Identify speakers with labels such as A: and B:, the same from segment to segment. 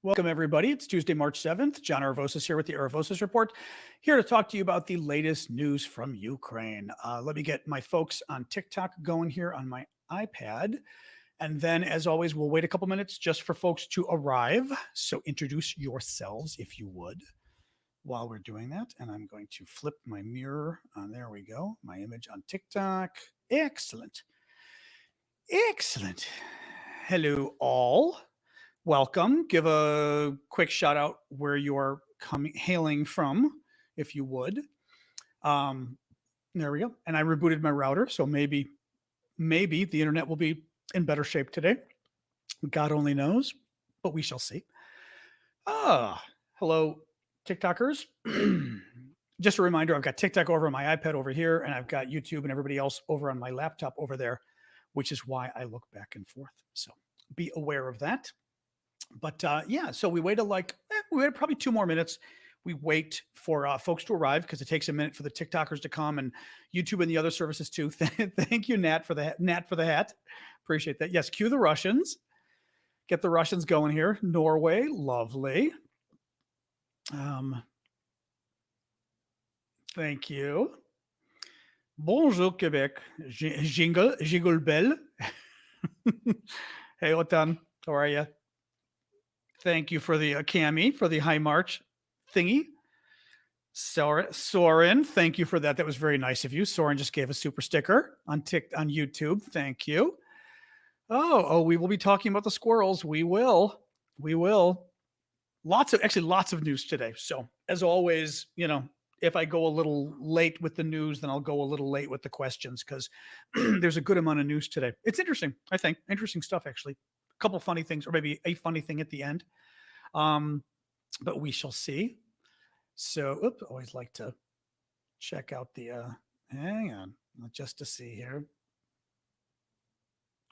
A: Welcome, everybody. It's Tuesday, March 7th. John Aravosis here with the Aravosis Report, here to talk to you about the latest news from Ukraine. Let me get my folks on TikTok going here on my iPad. And then, as always, we'll wait a couple minutes just for folks to arrive. So introduce yourselves, if you would, while we're doing that. And I'm going to flip my mirror. There we go. My image on TikTok. Excellent. Excellent. Hello, all. Welcome. Give a quick shout out where you're hailing from, if you would. There we go. And I rebooted my router, so maybe the internet will be in better shape today. God only knows, but we shall see. Hello, TikTokers. Just a reminder, I've got TikTok over on my iPad over here, and I've got YouTube and everybody else over on my laptop over there, which is why I look back and forth. So be aware of that. But so we waited probably 2 more minutes. We wait for folks to arrive because it takes a minute for the TikTokers to come, and YouTube and the other services too. Thank you, Nat, for the hat. Appreciate that. Yes, cue the Russians. Get the Russians going here. Norway, lovely. Thank you. Bonjour, Quebec. Jingle bell. Hey, Otan, how are you? Thank you for the Cami for the high march thingy. Soren, thank you for that. That was very nice of you. Soren just gave a super sticker on YouTube. Thank you. Oh, we will be talking about the squirrels. We will. Lots of news today. So as always, if I go a little late with the news, then I'll go a little late with the questions because there's a good amount of news today. It's interesting, I think. Interesting stuff, actually. A couple funny things, or maybe a funny thing at the end. But we shall see. So, always like to check out the, hang on, just to see here.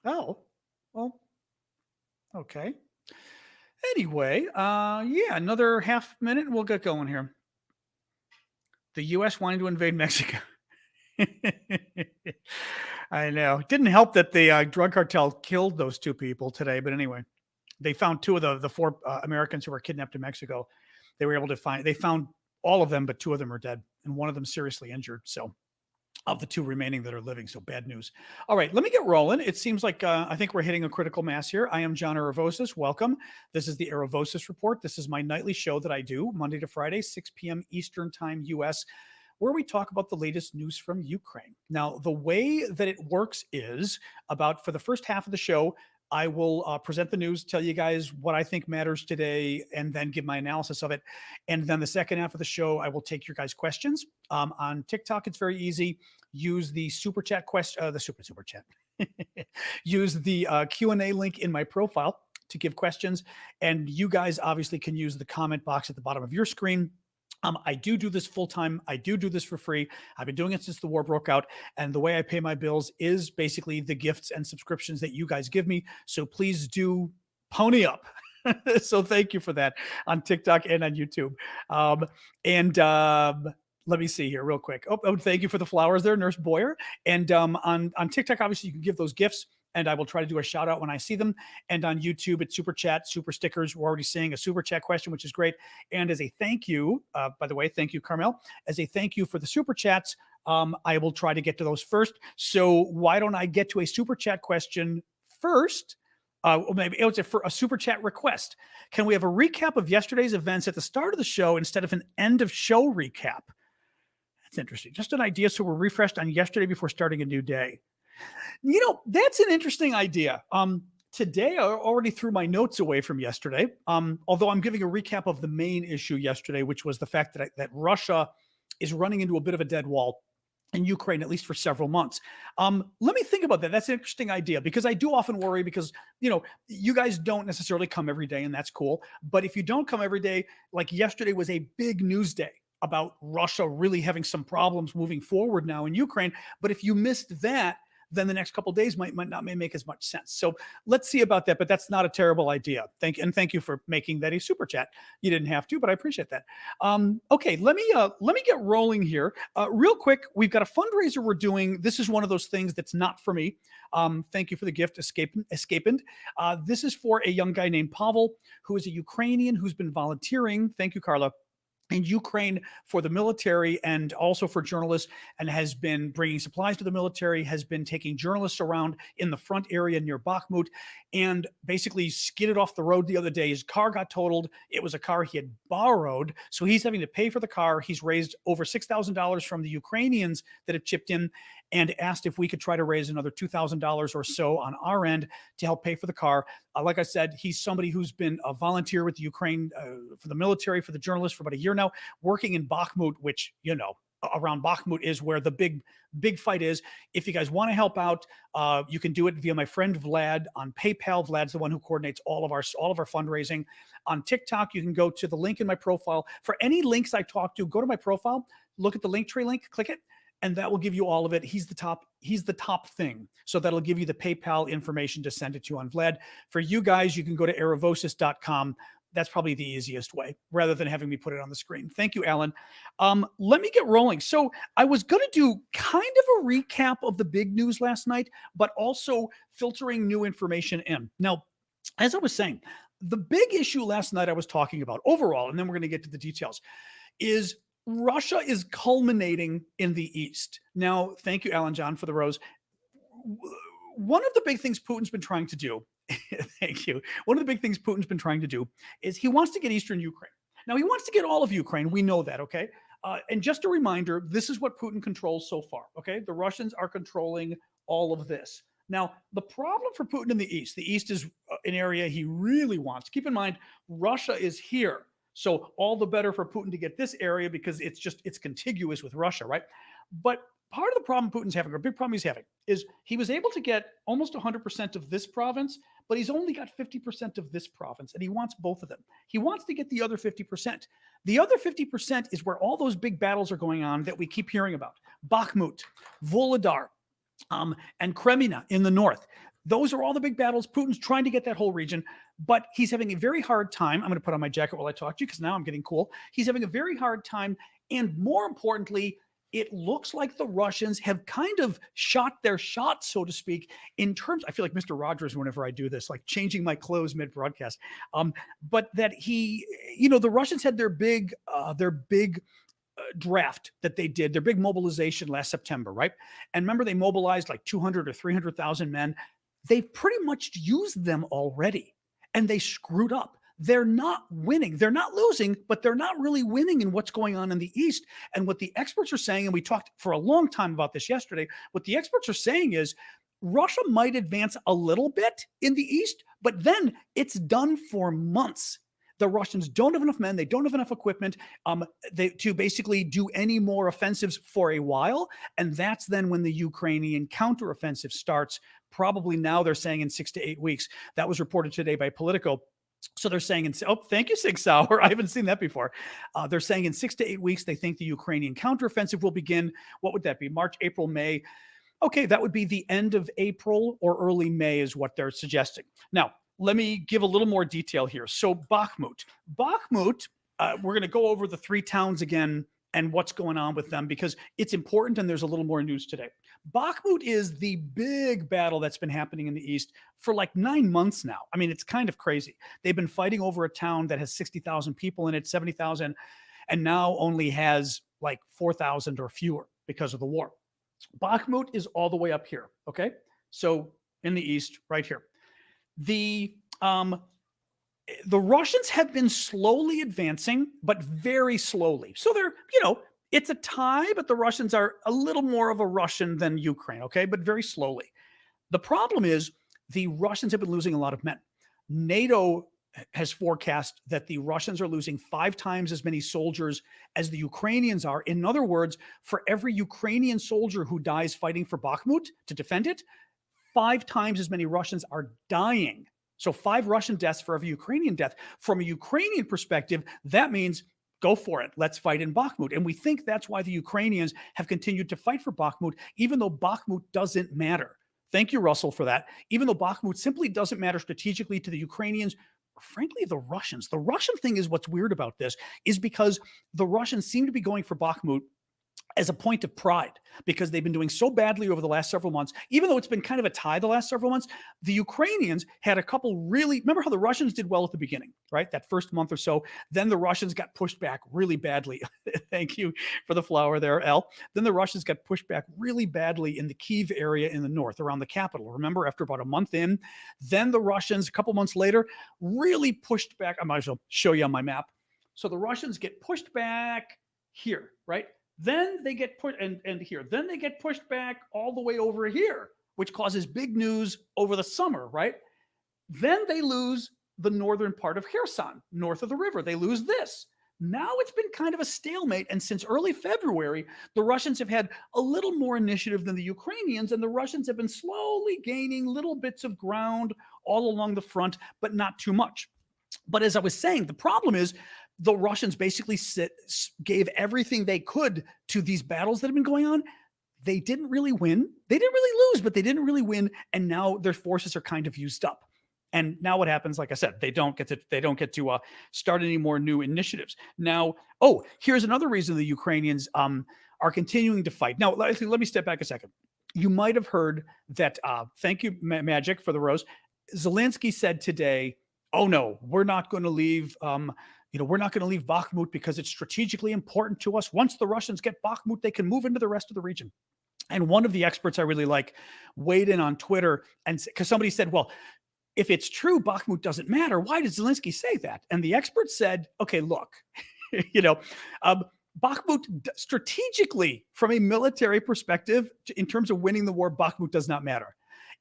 A: Oh, well, okay. Anyway, another half minute and we'll get going here. The U.S. wanting to invade Mexico. I know. Didn't help that the drug cartel killed those 2 people today. But anyway, they found 2 of the 4 Americans who were kidnapped in Mexico. They were able to they found all of them, but 2 of them are dead and one of them seriously injured. So of the 2 remaining that are living. So bad news. All right, let me get rolling. It seems like I think we're hitting a critical mass here. I am John Aravosis. Welcome. This is the Aravosis Report. This is my nightly show that I do Monday to Friday, 6 p.m. Eastern Time, U.S., where we talk about the latest news from Ukraine. Now, the way that it works is for the first half of the show, I will present the news, tell you guys what I think matters today, and then give my analysis of it. And then the second half of the show, I will take your guys' questions. On TikTok, it's very easy. Use the super chat question, the super chat. Use the Q&A link in my profile to give questions. And you guys obviously can use the comment box at the bottom of your screen. I do this full time. I do this for free. I've been doing it since the war broke out. And the way I pay my bills is basically the gifts and subscriptions that you guys give me. So please do pony up. So thank you for that on TikTok and on YouTube. Let me see here real quick. Oh, thank you for the flowers there, Nurse Boyer. And on TikTok, obviously, you can give those gifts. And I will try to do a shout out when I see them. And on YouTube, it's super chat, super stickers. We're already seeing a super chat question, which is great. And as a thank you, by the way, thank you, Carmel. As a thank you for the super chats, I will try to get to those first. So why don't I get to a super chat question first? Maybe it's a super chat request. Can we have a recap of yesterday's events at the start of the show instead of an end of show recap? That's interesting. Just an idea. So we're refreshed on yesterday before starting a new day. That's an interesting idea. Today, I already threw my notes away from yesterday, although I'm giving a recap of the main issue yesterday, which was the fact that Russia is running into a bit of a dead wall in Ukraine, at least for several months. Let me think about that. That's an interesting idea because I do often worry because, you guys don't necessarily come every day and that's cool. But if you don't come every day, like yesterday was a big news day about Russia really having some problems moving forward now in Ukraine. But if you missed that, then the next couple of days might not make as much sense. So let's see about that. But that's not a terrible idea. Thank you for making that a super chat. You didn't have to, but I appreciate that. Okay, let me get rolling here real quick. We've got a fundraiser we're doing. This is one of those things that's not for me. Thank you for the gift, Escapend. This is for a young guy named Pavel, who is a Ukrainian who's been volunteering. Thank you, Carla. In Ukraine for the military and also for journalists, and has been bringing supplies to the military, has been taking journalists around in the front area near Bakhmut, and basically skidded off the road the other day. His car got totaled. It was a car he had borrowed, so he's having to pay for the car. He's raised over $6,000 from the Ukrainians that have chipped in, and asked if we could try to raise another $2,000 or so on our end to help pay for the car. Like I said, he's somebody who's been a volunteer with the Ukraine for the military, for the journalists for about a year now, working in Bakhmut, which, around Bakhmut is where the big fight is. If you guys want to help out, you can do it via my friend Vlad on PayPal. Vlad's the one who coordinates all of our fundraising. On TikTok, you can go to the link in my profile. For any links I talk to, go to my profile, look at the Linktree link, click it, and that will give you all of it. He's the top thing. So that'll give you the PayPal information to send it to on Vlad. For you guys, you can go to aravosis.com. That's probably the easiest way, rather than having me put it on the screen. Thank you, Alan. Let me get rolling. So I was going to do kind of a recap of the big news last night, but also filtering new information in. Now, as I was saying, the big issue last night I was talking about overall, and then we're going to get to the details, is Russia is culminating in the East. Now, thank you, Alan John, for the rose. One of the big things Putin's been trying to do, thank you. One of the big things Putin's been trying to do is he wants to get Eastern Ukraine. Now, he wants to get all of Ukraine. We know that, okay? And just a reminder, this is what Putin controls so far, okay? The Russians are controlling all of this. Now, the problem for Putin in the East is an area he really wants. Keep in mind, Russia is here. So all the better for Putin to get this area because it's contiguous with Russia, right? But part of the problem Putin's having, or a big problem he's having, is he was able to get almost 100% of this province, but he's only got 50% of this province, and he wants both of them. He wants to get the other 50%. The other 50% is where all those big battles are going on that we keep hearing about. Bakhmut, Volodar, and Cremina in the north. Those are all the big battles. Putin's trying to get that whole region, but he's having a very hard time. I'm going to put on my jacket while I talk to you because now I'm getting cool. He's having a very hard time. And more importantly, it looks like the Russians have kind of shot their shot, so to speak, in terms, I feel like Mr. Rogers whenever I do this, like changing my clothes mid-broadcast. But that the Russians had their big draft that they did, their big mobilization last September, right? And remember, they mobilized like 200 or 300,000 men. They've pretty much used them already, and they screwed up. They're not winning. They're not losing, but they're not really winning in what's going on in the East. And what the experts are saying, and we talked for a long time about this yesterday, what the experts are saying is Russia might advance a little bit in the East, but then it's done for months. The Russians don't have enough men. They don't have enough equipment to basically do any more offensives for a while. And that's then when the Ukrainian counteroffensive starts. Probably now they're saying in 6 to 8 weeks. That was reported today by Politico. So they're saying, thank you, Sig Sauer. I haven't seen that before. They're saying in 6 to 8 weeks, they think the Ukrainian counteroffensive will begin. What would that be? March, April, May. Okay, that would be the end of April or early May is what they're suggesting. Now, let me give a little more detail here. So Bakhmut, we're going to go over the 3 towns again and what's going on with them because it's important and there's a little more news today. Bakhmut is the big battle that's been happening in the East for like 9 months now. I mean, it's kind of crazy. They've been fighting over a town that has 60,000 people in it, 70,000, and now only has like 4,000 or fewer because of the war. Bakhmut is all the way up here, okay? So in the East, right here. The Russians have been slowly advancing, but very slowly. So they're, it's a tie, but the Russians are a little more of a Russian than Ukraine, okay? But very slowly. The problem is the Russians have been losing a lot of men. NATO has forecast that the Russians are losing 5 times as many soldiers as the Ukrainians are. In other words, for every Ukrainian soldier who dies fighting for Bakhmut to defend it, 5 times as many Russians are dying. So 5 Russian deaths for every Ukrainian death. From a Ukrainian perspective, that means go for it. Let's fight in Bakhmut. And we think that's why the Ukrainians have continued to fight for Bakhmut, even though Bakhmut doesn't matter. Thank you, Russell, for that. Even though Bakhmut simply doesn't matter strategically to the Ukrainians, or frankly, the Russians. The Russian thing is what's weird about this is because the Russians seem to be going for Bakhmut as a point of pride because they've been doing so badly over the last several months. Even though it's been kind of a tie the last several months, the Ukrainians had a couple really, remember how the Russians did well at the beginning, right? That first month or so. Then the Russians got pushed back really badly. Thank you for the flower there, El. Then the Russians got pushed back really badly in the Kyiv area in the north around the capital. Remember, after about a month in, then the Russians, a couple months later, really pushed back. I might as well show you on my map. So the Russians get pushed back here, right? Then they get put and here. Then they get pushed back all the way over here, which causes big news over the summer, right? Then they lose the northern part of Kherson, north of the river. They lose this. Now it's been kind of a stalemate. And since early February, the Russians have had a little more initiative than the Ukrainians, and the Russians have been slowly gaining little bits of ground all along the front, but not too much. But as I was saying, the problem is the Russians basically gave everything they could to these battles that have been going on. They didn't really win. They didn't really lose, but they didn't really win. And now their forces are kind of used up. And now what happens? Like I said, they don't get to start any more new initiatives. Now, here's another reason the Ukrainians are continuing to fight. Now, let me step back a second. You might have heard that. Thank you, Magic, for the rose. Zelensky said today, "Oh no, we're not going to leave. We're not going to leave Bakhmut because it's strategically important to us. Once the Russians get Bakhmut, they can move into the rest of the region." And one of the experts I really like weighed in on Twitter, and because somebody said, "Well, if it's true, Bakhmut doesn't matter. Why did Zelensky say that?" And the expert said, "Okay, look, Bakhmut strategically, from a military perspective, in terms of winning the war, Bakhmut does not matter.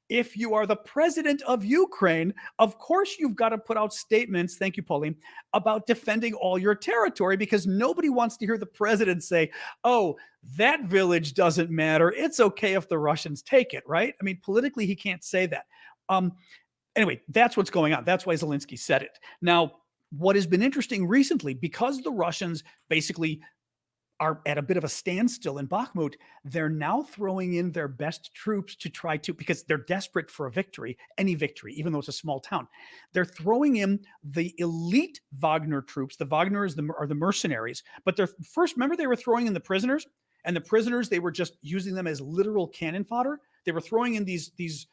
A: If you are the president of Ukraine, of course you've got to put out statements," thank you, Pauline, "about defending all your territory, because nobody wants to hear the president say, oh, that village doesn't matter. It's okay if the Russians take it," right? I mean, politically, he can't say that. Anyway, that's what's going on. That's why Zelensky said it. Now, what has been interesting recently, because the Russians basically are at a bit of a standstill in Bakhmut, they're now throwing in their best troops to try to, because they're desperate for a victory, any victory, even though it's a small town. They're throwing in the elite Wagner troops. The Wagner are the mercenaries, but they're first, remember they were throwing in the prisoners, and the prisoners, they were just using them as literal cannon fodder. They were throwing in these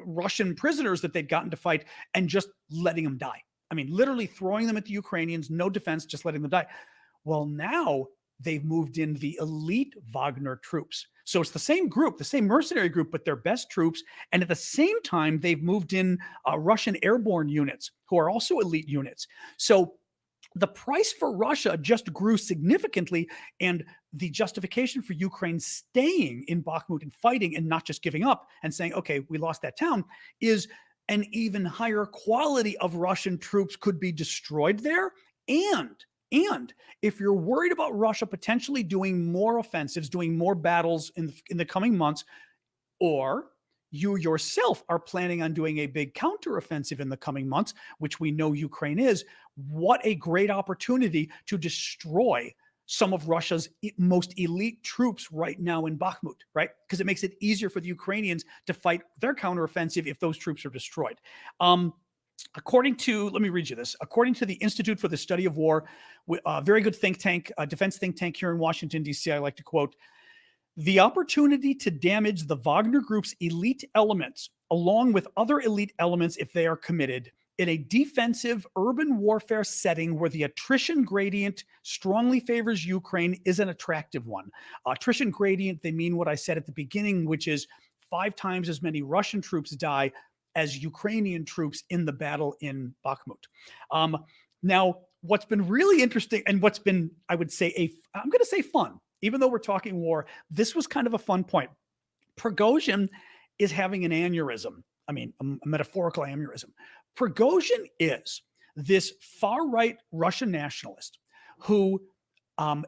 A: Russian prisoners that they'd gotten to fight and just letting them die. I mean, literally throwing them at the Ukrainians, no defense, just letting them die. Well, now they've moved in the elite Wagner troops. So it's the same group, the same mercenary group, but their best troops. And at the same time, they've moved in Russian airborne units, who are also elite units. So the price for Russia just grew significantly, and the justification for Ukraine staying in Bakhmut and fighting and not just giving up and saying, okay, we lost that town, is an even higher quality of Russian troops could be destroyed there. And if you're worried about Russia potentially doing more offensives, doing more battles in the coming months, or you yourself are planning on doing a big counteroffensive in the coming months, which we know Ukraine is, what a great opportunity to destroy some of Russia's most elite troops right now in Bakhmut, right? Because it makes it easier for the Ukrainians to fight their counteroffensive if those troops are destroyed. According to, let me read you this. According to the Institute for the Study of War, a very good think tank, defense think tank here in Washington, D.C., I like to quote, "The opportunity to damage the Wagner Group's elite elements, along with other elite elements if they are committed, in a defensive urban warfare setting where the attrition gradient strongly favors Ukraine, is an attractive one." Attrition gradient, they mean what I said at the beginning, which is 5 times as many Russian troops die as Ukrainian troops in the battle in Bakhmut. Now, what's been really interesting, and what's been, I would say, I'm going to say fun, even though we're talking war, this was kind of a fun point. Prigozhin is having an aneurysm. I mean, a metaphorical aneurysm. Prigozhin is this far-right Russian nationalist who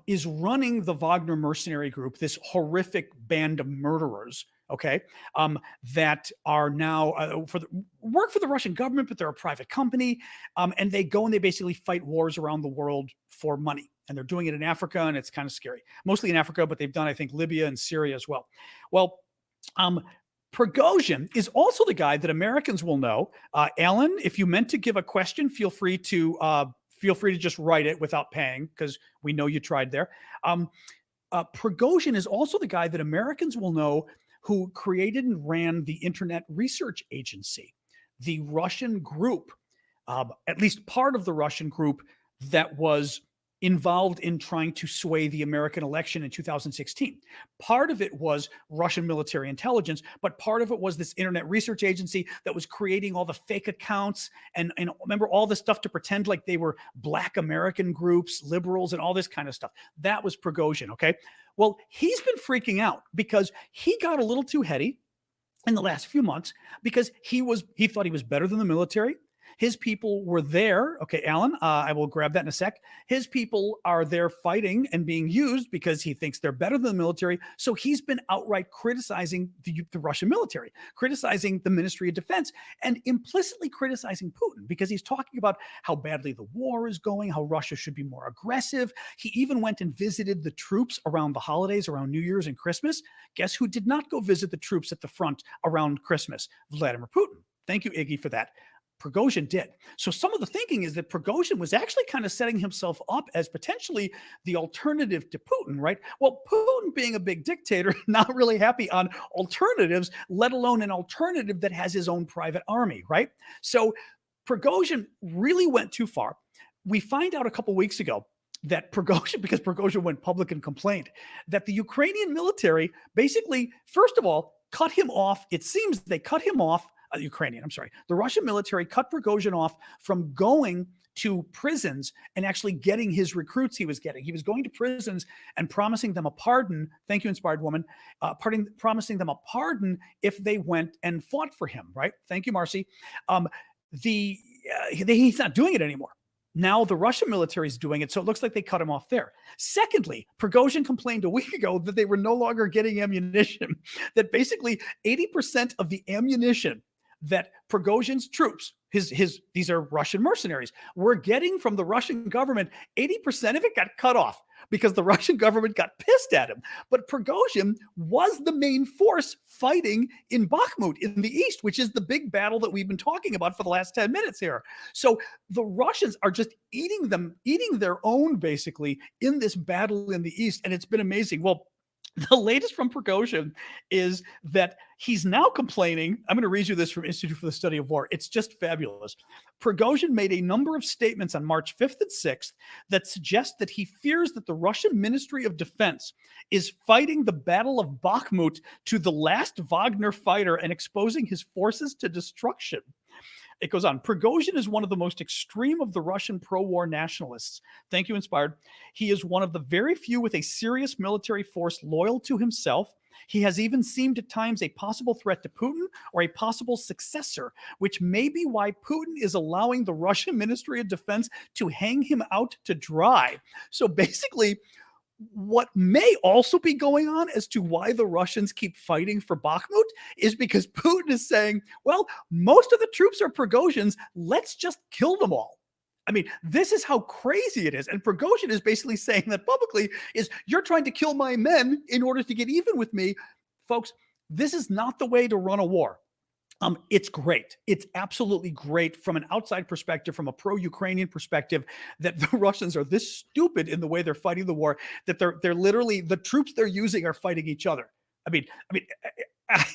A: is running the Wagner mercenary group, this horrific band of murderers, okay, that are now work for the Russian government, but they're a private company, and they go and they basically fight wars around the world for money. And they're doing it in Africa, and it's kind of scary. Mostly in Africa, but they've done, I think, Libya and Syria as well. Well, Prigozhin is also the guy that Americans will know. Alan, if you meant to give a question, feel free to just write it without paying, because we know you tried there. Prigozhin is also the guy that Americans will know who created and ran the Internet Research Agency, the Russian group, at least part of the Russian group that was involved in trying to sway the American election in 2016. Part of it was Russian military intelligence, but part of it was this Internet Research Agency that was creating all the fake accounts and remember all the stuff to pretend like they were Black American groups, liberals, and all this kind of stuff. That was Prigozhin, okay? Well, he's been freaking out because he got a little too heady in the last few months because he thought he was better than the military. His people were there. Okay, Alan, I will grab that in a sec. His people are there fighting and being used because he thinks they're better than the military. So he's been outright criticizing the Russian military, criticizing the Ministry of Defense, and implicitly criticizing Putin because he's talking about how badly the war is going, how Russia should be more aggressive. He even went and visited the troops around the holidays, around New Year's and Christmas. Guess who did not go visit the troops at the front around Christmas? Vladimir Putin. Thank you, Iggy, for that. Prigozhin did. So some of the thinking is that Prigozhin was actually kind of setting himself up as potentially the alternative to Putin, right? Well, Putin being a big dictator, not really happy on alternatives, let alone an alternative that has his own private army, right? So Prigozhin really went too far. We find out a couple weeks ago that Prigozhin, because Prigozhin went public and complained, that the Ukrainian military basically, first of all, cut him off. It seems they cut him off. The Russian military cut Prigozhin off from going to prisons and actually getting his recruits he was getting. He was going to prisons and promising them a pardon. Thank you, Inspired Woman. Promising them a pardon if they went and fought for him, right? Thank you, Marcy. He's not doing it anymore. Now the Russian military is doing it, so it looks like they cut him off there. Secondly, Prigozhin complained a week ago that they were no longer getting ammunition, that basically 80% of the ammunition that Prigozhin's troops, these are Russian mercenaries, were getting from the Russian government, 80% of it got cut off because the Russian government got pissed at him. But Prigozhin was the main force fighting in Bakhmut in the east, which is the big battle that we've been talking about for the last 10 minutes here. So the Russians are just eating their own basically in this battle in the east. And it's been amazing. Well, the latest from Prigozhin is that he's now complaining. I'm going to read you this from Institute for the Study of War. It's just fabulous. Prigozhin made a number of statements on March 5th and 6th that suggest that he fears that the Russian Ministry of Defense is fighting the Battle of Bakhmut to the last Wagner fighter and exposing his forces to destruction. It goes on. Prigozhin is one of the most extreme of the Russian pro-war nationalists. Thank you, Inspired. He is one of the very few with a serious military force loyal to himself. He has even seemed at times a possible threat to Putin or a possible successor, which may be why Putin is allowing the Russian Ministry of Defense to hang him out to dry. So basically, what may also be going on as to why the Russians keep fighting for Bakhmut is because Putin is saying, well, most of the troops are Prigozhin's. Let's just kill them all. I mean, this is how crazy it is. And Prigozhin is basically saying that publicly is, you're trying to kill my men in order to get even with me. Folks, this is not the way to run a war. It's great. It's absolutely great from an outside perspective, from a pro-Ukrainian perspective, that the Russians are this stupid in the way they're fighting the war, that they're literally, the troops they're using are fighting each other. I mean,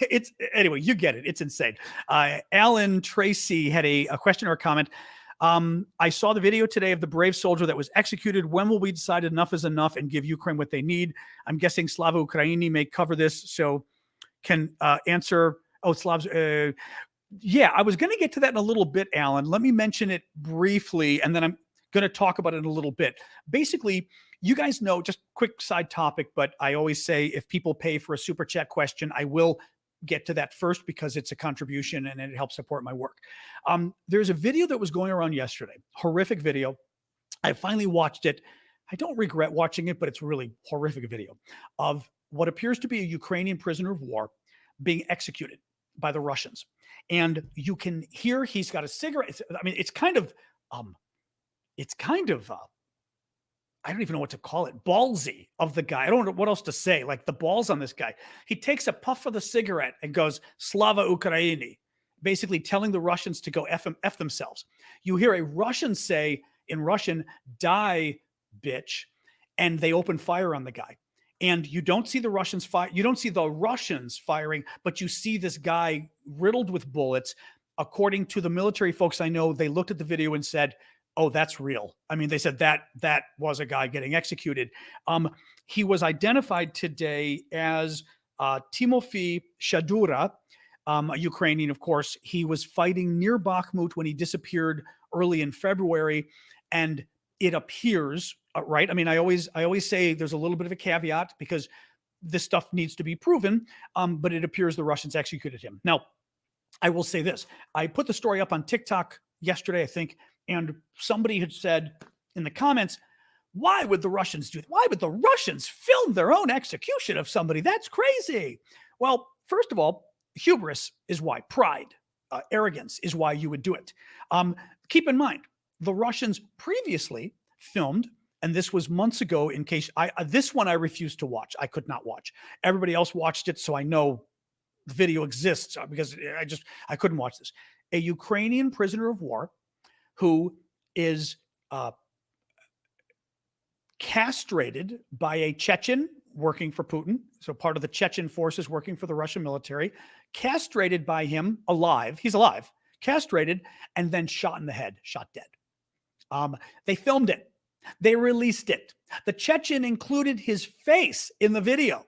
A: it's, anyway, you get it. It's insane. Alan Tracy had a question or a comment. I saw the video today of the brave soldier that was executed. When will we decide enough is enough and give Ukraine what they need? I'm guessing Slava Ukraini may cover this, so can answer. Oh, Slavs. Yeah, I was going to get to that in a little bit, Alan. Let me mention it briefly, and then I'm going to talk about it in a little bit. Basically, you guys know, just quick side topic, but I always say if people pay for a super chat question, I will get to that first because it's a contribution and it helps support my work. There's a video that was going around yesterday, horrific video. I finally watched it. I don't regret watching it, but it's really horrific video of what appears to be a Ukrainian prisoner of war being executed by the Russians. And you can hear he's got a cigarette. I mean, it's kind of I don't even know what to call it, ballsy of the guy. I don't know what else to say. Like the balls on this guy. He takes a puff of the cigarette and goes, Slava Ukraini, basically telling the Russians to go F themselves. You hear a Russian say in Russian, die, bitch, and they open fire on the guy. And you don't see the Russians fire. You don't see the Russians firing, but you see this guy riddled with bullets. According to the military folks I know, they looked at the video and said, oh, that's real. I mean, they said that was a guy getting executed. He was identified today as Timofey Shadura, a Ukrainian, of course. He was fighting near Bakhmut when he disappeared early in February, and it appears, right? I mean, I always say there's a little bit of a caveat because this stuff needs to be proven, but it appears the Russians executed him. Now, I will say this. I put the story up on TikTok yesterday, I think, and somebody had said in the comments, why would the Russians do that? Why would the Russians film their own execution of somebody? That's crazy. Well, first of all, hubris is why. Pride, arrogance is why you would do it. Keep in mind, the Russians previously filmed, and this was months ago, in case this one I refused to watch. I could not watch. Everybody else watched it, so I know the video exists because I couldn't watch this. A Ukrainian prisoner of war who is castrated by a Chechen working for Putin, so part of the Chechen forces working for the Russian military, castrated by him alive. He's alive, castrated, and then shot in the head, shot dead. They filmed it. They released it. The Chechen included his face in the video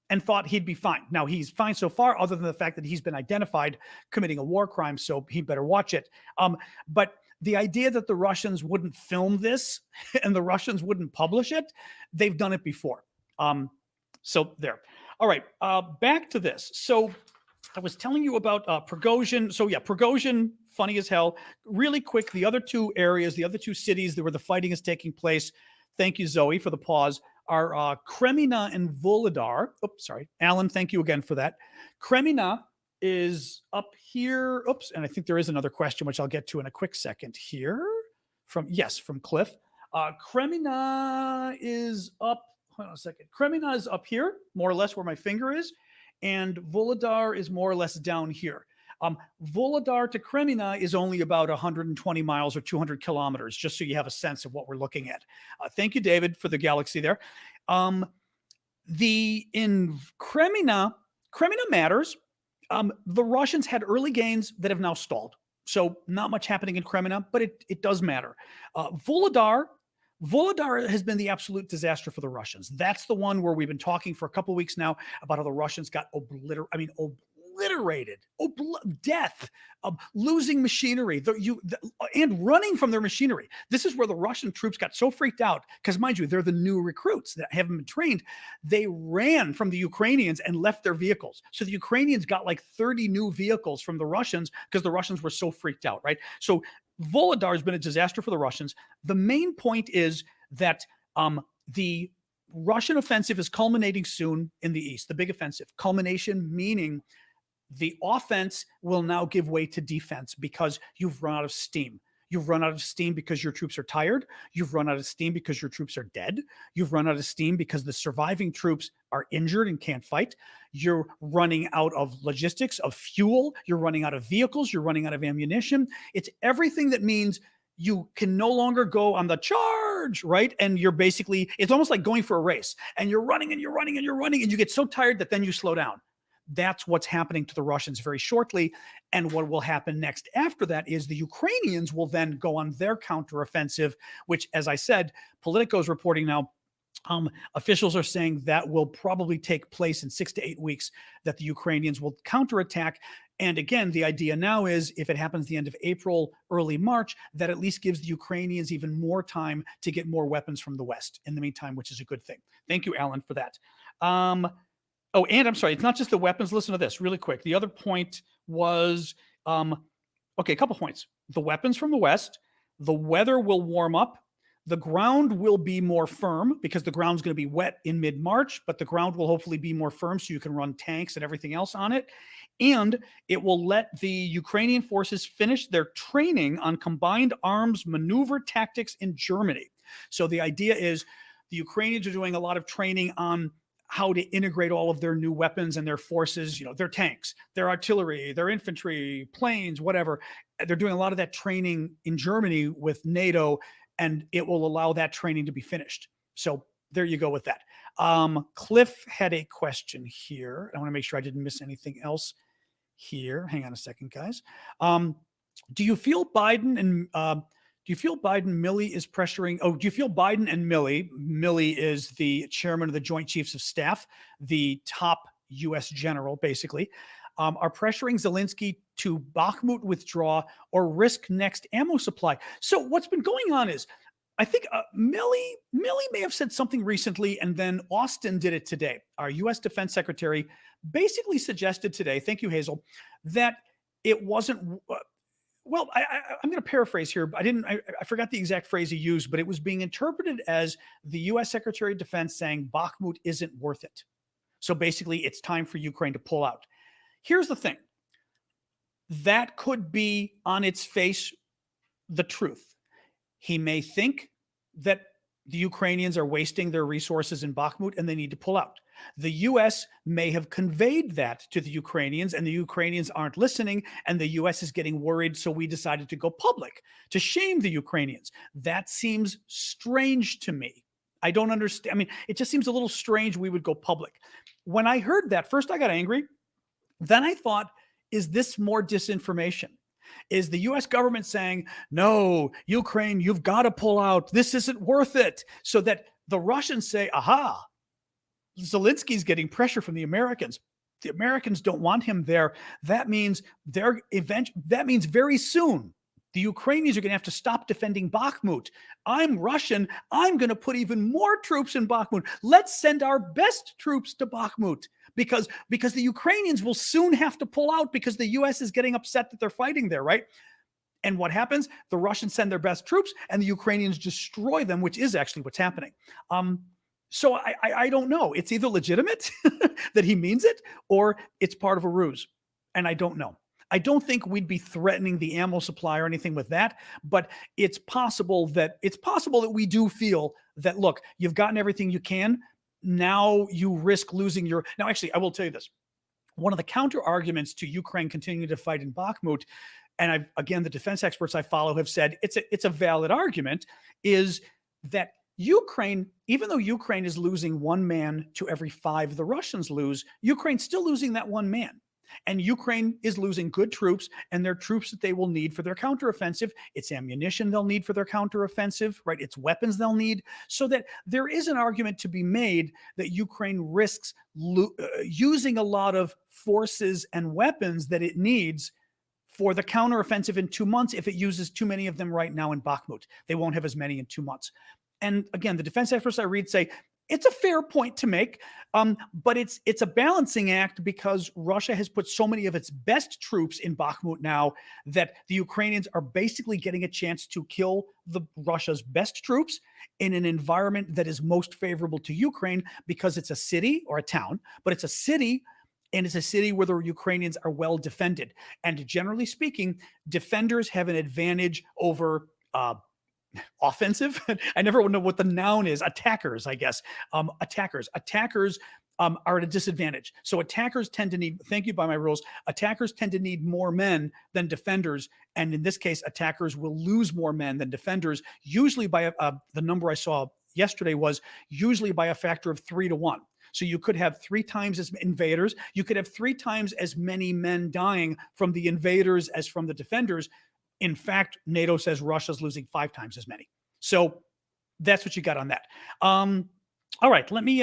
A: and thought he'd be fine. Now, he's fine so far, other than the fact that he's been identified committing a war crime, so he better watch it. But the idea that the Russians wouldn't film this and the Russians wouldn't publish it, they've done it before. So there. All right, back to this. So I was telling you about Prigozhin. So yeah, Prigozhin, funny as hell. Really quick, the other two areas, the other two cities where the fighting is taking place, thank you, Zoe, for the pause, are Cremina and Volodar. Oops, sorry. Alan, thank you again for that. Cremina is up here. Oops, and I think there is another question, which I'll get to in a quick second here. From Cliff. Cremina is up, hold on a second. Cremina is up here, more or less where my finger is, and Volodar is more or less down here. Volodar to Cremina is only about 120 miles or 200 kilometers, just so you have a sense of what we're looking at. Thank you, David, for the galaxy there. In Cremina matters. The Russians had early gains that have now stalled. So not much happening in Cremina, but it does matter. Volodar has been the absolute disaster for the Russians. That's the one where we've been talking for a couple of weeks now about how the Russians got obliterated, death, losing machinery, and running from their machinery. This is where the Russian troops got so freaked out because, mind you, they're the new recruits that haven't been trained. They ran from the Ukrainians and left their vehicles. So the Ukrainians got like 30 new vehicles from the Russians because the Russians were so freaked out, right? So Volodar has been a disaster for the Russians. The main point is that the Russian offensive is culminating soon in the east, the big offensive. Culmination meaning the offense will now give way to defense because you've run out of steam. You've run out of steam because your troops are tired. You've run out of steam because your troops are dead. You've run out of steam because the surviving troops are injured and can't fight. You're running out of logistics, of fuel. You're running out of vehicles. You're running out of ammunition. It's everything that means you can no longer go on the charge, right? And you're basically, it's almost like going for a race and you're running and you're running and you're running and you get so tired that then you slow down. That's what's happening to the Russians very shortly. And what will happen next after that is the Ukrainians will then go on their counteroffensive, which, as I said, Politico is reporting now. Officials are saying that will probably take place in 6 to 8 weeks, that the Ukrainians will counterattack. And again, the idea now is if it happens the end of April, early March, that at least gives the Ukrainians even more time to get more weapons from the West in the meantime, which is a good thing. Thank you, Alan, for that. Oh, and I'm sorry, it's not just the weapons. Listen to this really quick. The other point was, okay, a couple points. The weapons from the West, the weather will warm up. The ground will be more firm because the ground's going to be wet in mid-March, but the ground will hopefully be more firm so you can run tanks and everything else on it. And it will let the Ukrainian forces finish their training on combined arms maneuver tactics in Germany. So the idea is The Ukrainians are doing a lot of training on how to integrate all of their new weapons and their forces, their tanks, their artillery, their infantry, planes, whatever. They're doing a lot of that training in Germany with NATO, and it will allow that training to be finished. So there you go with that. Cliff had a question here. I want to make sure I didn't miss anything else here. Hang on a second, guys. Do you feel Biden Milley is pressuring? Oh, do you feel Biden and Milley is the chairman of the Joint Chiefs of Staff, the top U.S. general, basically, are pressuring Zelensky to Bakhmut withdraw or risk next ammo supply? So what's been going on is, I think Milley may have said something recently, and then Austin did it today. Our U.S. Defense Secretary basically suggested today, thank you, Hazel, that it wasn't. Well, I'm going to paraphrase here. I forgot the exact phrase he used, but it was being interpreted as the U.S. Secretary of Defense saying Bakhmut isn't worth it. So basically, it's time for Ukraine to pull out. Here's the thing. That could be on its face the truth. He may think that the Ukrainians are wasting their resources in Bakhmut and they need to pull out. The U.S. may have conveyed that to the Ukrainians, and the Ukrainians aren't listening, and the U.S. is getting worried, so we decided to go public to shame the Ukrainians. That seems strange to me. I don't understand. I mean, it just seems a little strange we would go public. When I heard that, first I got angry. Then I thought, is this more disinformation? Is the U.S. government saying, no, Ukraine, you've got to pull out. This isn't worth it. So that the Russians say, aha, Zelensky's getting pressure from the Americans. The Americans don't want him there. That means very soon the Ukrainians are going to have to stop defending Bakhmut. I'm Russian. I'm going to put even more troops in Bakhmut. Let's send our best troops to Bakhmut because the Ukrainians will soon have to pull out because the U.S. is getting upset that they're fighting there, right? And what happens? The Russians send their best troops and the Ukrainians destroy them, which is actually what's happening. So I don't know. It's either legitimate that he means it or it's part of a ruse. And I don't know. I don't think we'd be threatening the ammo supply or anything with that, but it's possible that we do feel that, look, you've gotten everything you can. Now you risk losing your. Now, actually, I will tell you this. One of the counter arguments to Ukraine continuing to fight in Bakhmut, and again, the defense experts I follow have said it's a valid argument, is that Ukraine, even though Ukraine is losing one man to every 5 the Russians lose, Ukraine's still losing that one man. And Ukraine is losing good troops, and they're troops that they will need for their counteroffensive. It's ammunition they'll need for their counteroffensive, right? It's weapons they'll need. So that there is an argument to be made that Ukraine risks using a lot of forces and weapons that it needs for the counteroffensive in 2 months if it uses too many of them right now in Bakhmut. They won't have as many in 2 months. And again, the defense experts I read say, it's a fair point to make, but it's a balancing act because Russia has put so many of its best troops in Bakhmut now that the Ukrainians are basically getting a chance to kill Russia's best troops in an environment that is most favorable to Ukraine because it's a city or a town, but it's a city, and it's a city where the Ukrainians are well defended. And generally speaking, defenders have an advantage over offensive. I never know what the noun is. Attackers, I guess. Attackers are at a disadvantage. So attackers tend to need, thank you by my rules, attackers tend to need more men than defenders. And in this case, attackers will lose more men than defenders, usually by the number I saw yesterday was usually by a factor of 3 to 1. So you could have 3 times as invaders. You could have 3 times as many men dying from the invaders as from the defenders. In fact, NATO says Russia's losing 5 times as many. So that's what you got on that. All right, let me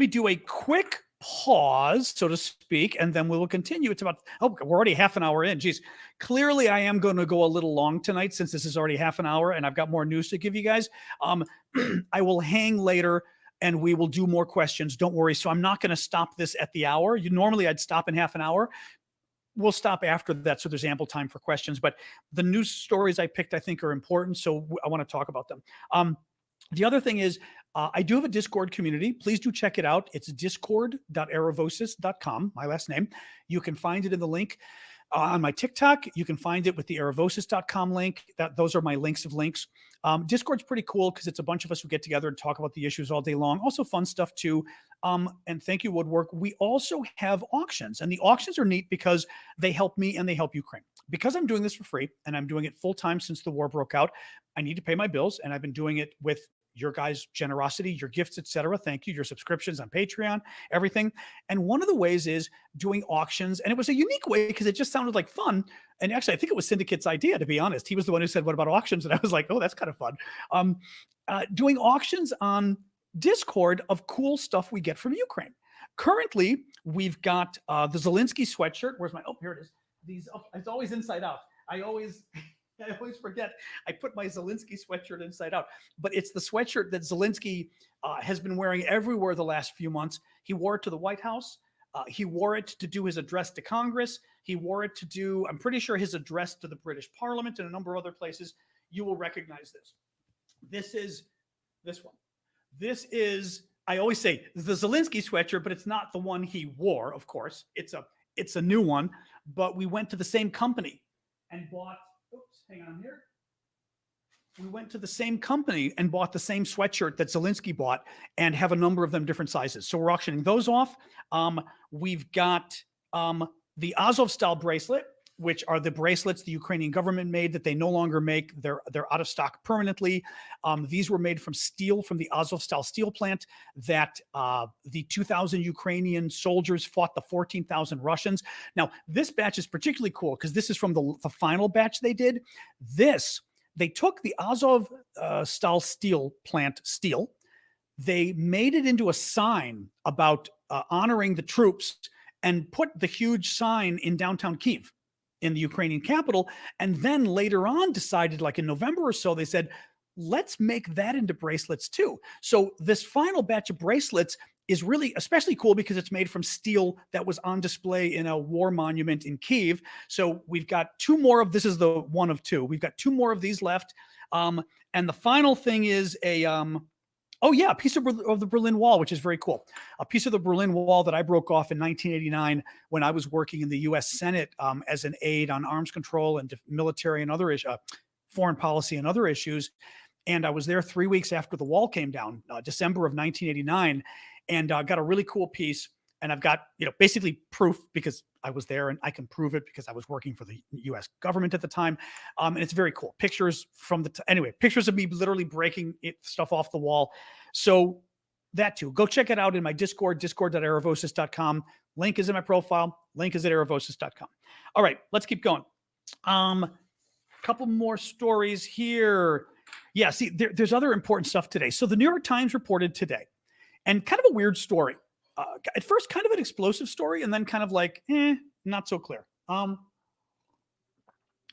A: do a quick pause, so to speak, and then we will continue. It's about, we're already half an hour in. Geez, clearly I am going to go a little long tonight since this is already half an hour and I've got more news to give you guys. I will hang later and we will do more questions. Don't worry. So I'm not going to stop this at the hour. Normally I'd stop in half an hour. We'll stop after that, so there's ample time for questions. But the news stories I picked, I think, are important, so I want to talk about them. The other thing is, I do have a Discord community. Please do check it out. It's discord.aravosis.com, my last name. You can find it in the link. On my TikTok, you can find it with the aravosis.com link. Those are my links of links. Discord's pretty cool because it's a bunch of us who get together and talk about the issues all day long. Also fun stuff too. And thank you, Woodwork. We also have auctions, and the auctions are neat because they help me and they help Ukraine. Because I'm doing this for free and I'm doing it full time since the war broke out, I need to pay my bills, and I've been doing it with your guys' generosity, your gifts, etc. Thank you. Your subscriptions on Patreon, everything. And one of the ways is doing auctions. And it was a unique way because it just sounded like fun. And actually, I think it was Syndicate's idea, to be honest. He was the one who said, what about auctions? And I was like, oh, that's kind of fun. Doing auctions on Discord of cool stuff we get from Ukraine. Currently, we've got the Zelensky sweatshirt. Where's my, oh, here it is. It's always inside out. I always forget. I put my Zelensky sweatshirt inside out, but it's the sweatshirt that Zelensky has been wearing everywhere the last few months. He wore it to the White House. He wore it to do his address to Congress. He wore it to do, I'm pretty sure, his address to the British Parliament and a number of other places. You will recognize this. This is this one. This is, I always say, the Zelensky sweatshirt, but it's not the one he wore, of course. It's a new one, but we went to the same company and bought, oops, hang on here. We went to the same company and bought the same sweatshirt that Zelensky bought and have a number of them different sizes. So we're auctioning those off. We've got the Azov style bracelet, which are the bracelets the Ukrainian government made that they no longer make. They're out of stock permanently. These were made from steel from the Azov style steel plant that the 2,000 Ukrainian soldiers fought the 14,000 Russians. Now, this batch is particularly cool because this is from the final batch they did. They took the Azov style steel plant steel. They made it into a sign about honoring the troops and put the huge sign in downtown Kyiv, in the Ukrainian capital. And then later on decided, like in November or so, they said, let's make that into bracelets too. So this final batch of bracelets is really especially cool because it's made from steel that was on display in a war monument in Kyiv. So we've got two more of, this is the one of two. We've got two more of these left. And the final thing is a piece of the Berlin Wall, which is very cool. A piece of the Berlin Wall that I broke off in 1989 when I was working in the U.S. Senate as an aide on arms control and military and other issues, foreign policy and other issues. And I was there 3 weeks after the wall came down, December of 1989, and got a really cool piece. And I've got, basically proof because I was there and I can prove it because I was working for the U.S. government at the time. And it's very cool. Pictures from pictures of me literally breaking stuff off the wall. So that too, go check it out in my Discord, discord.aravosis.com. Link is in my profile. Link is at aravosis.com. All right, let's keep going. Couple more stories here. Yeah, see, there's other important stuff today. So the New York Times reported today, and kind of a weird story. At first, kind of an explosive story, and then kind of like, not so clear.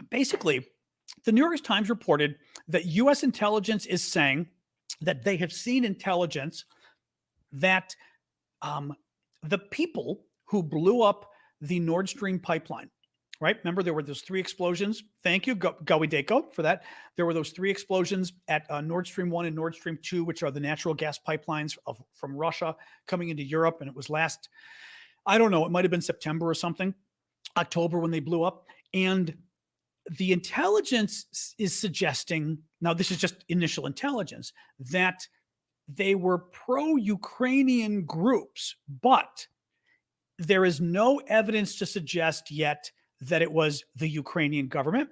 A: Basically, the New York Times reported that U.S. intelligence is saying that they have seen intelligence that the people who blew up the Nord Stream pipeline, right? Remember, there were those 3 explosions. Thank you, Gawideko, for that. There were those 3 explosions at Nord Stream 1 and Nord Stream 2, which are the natural gas pipelines from Russia coming into Europe. And it was I don't know, it might have been September or something, October when they blew up. And the intelligence is suggesting, now this is just initial intelligence, that they were pro-Ukrainian groups, but there is no evidence to suggest yet that it was the Ukrainian government,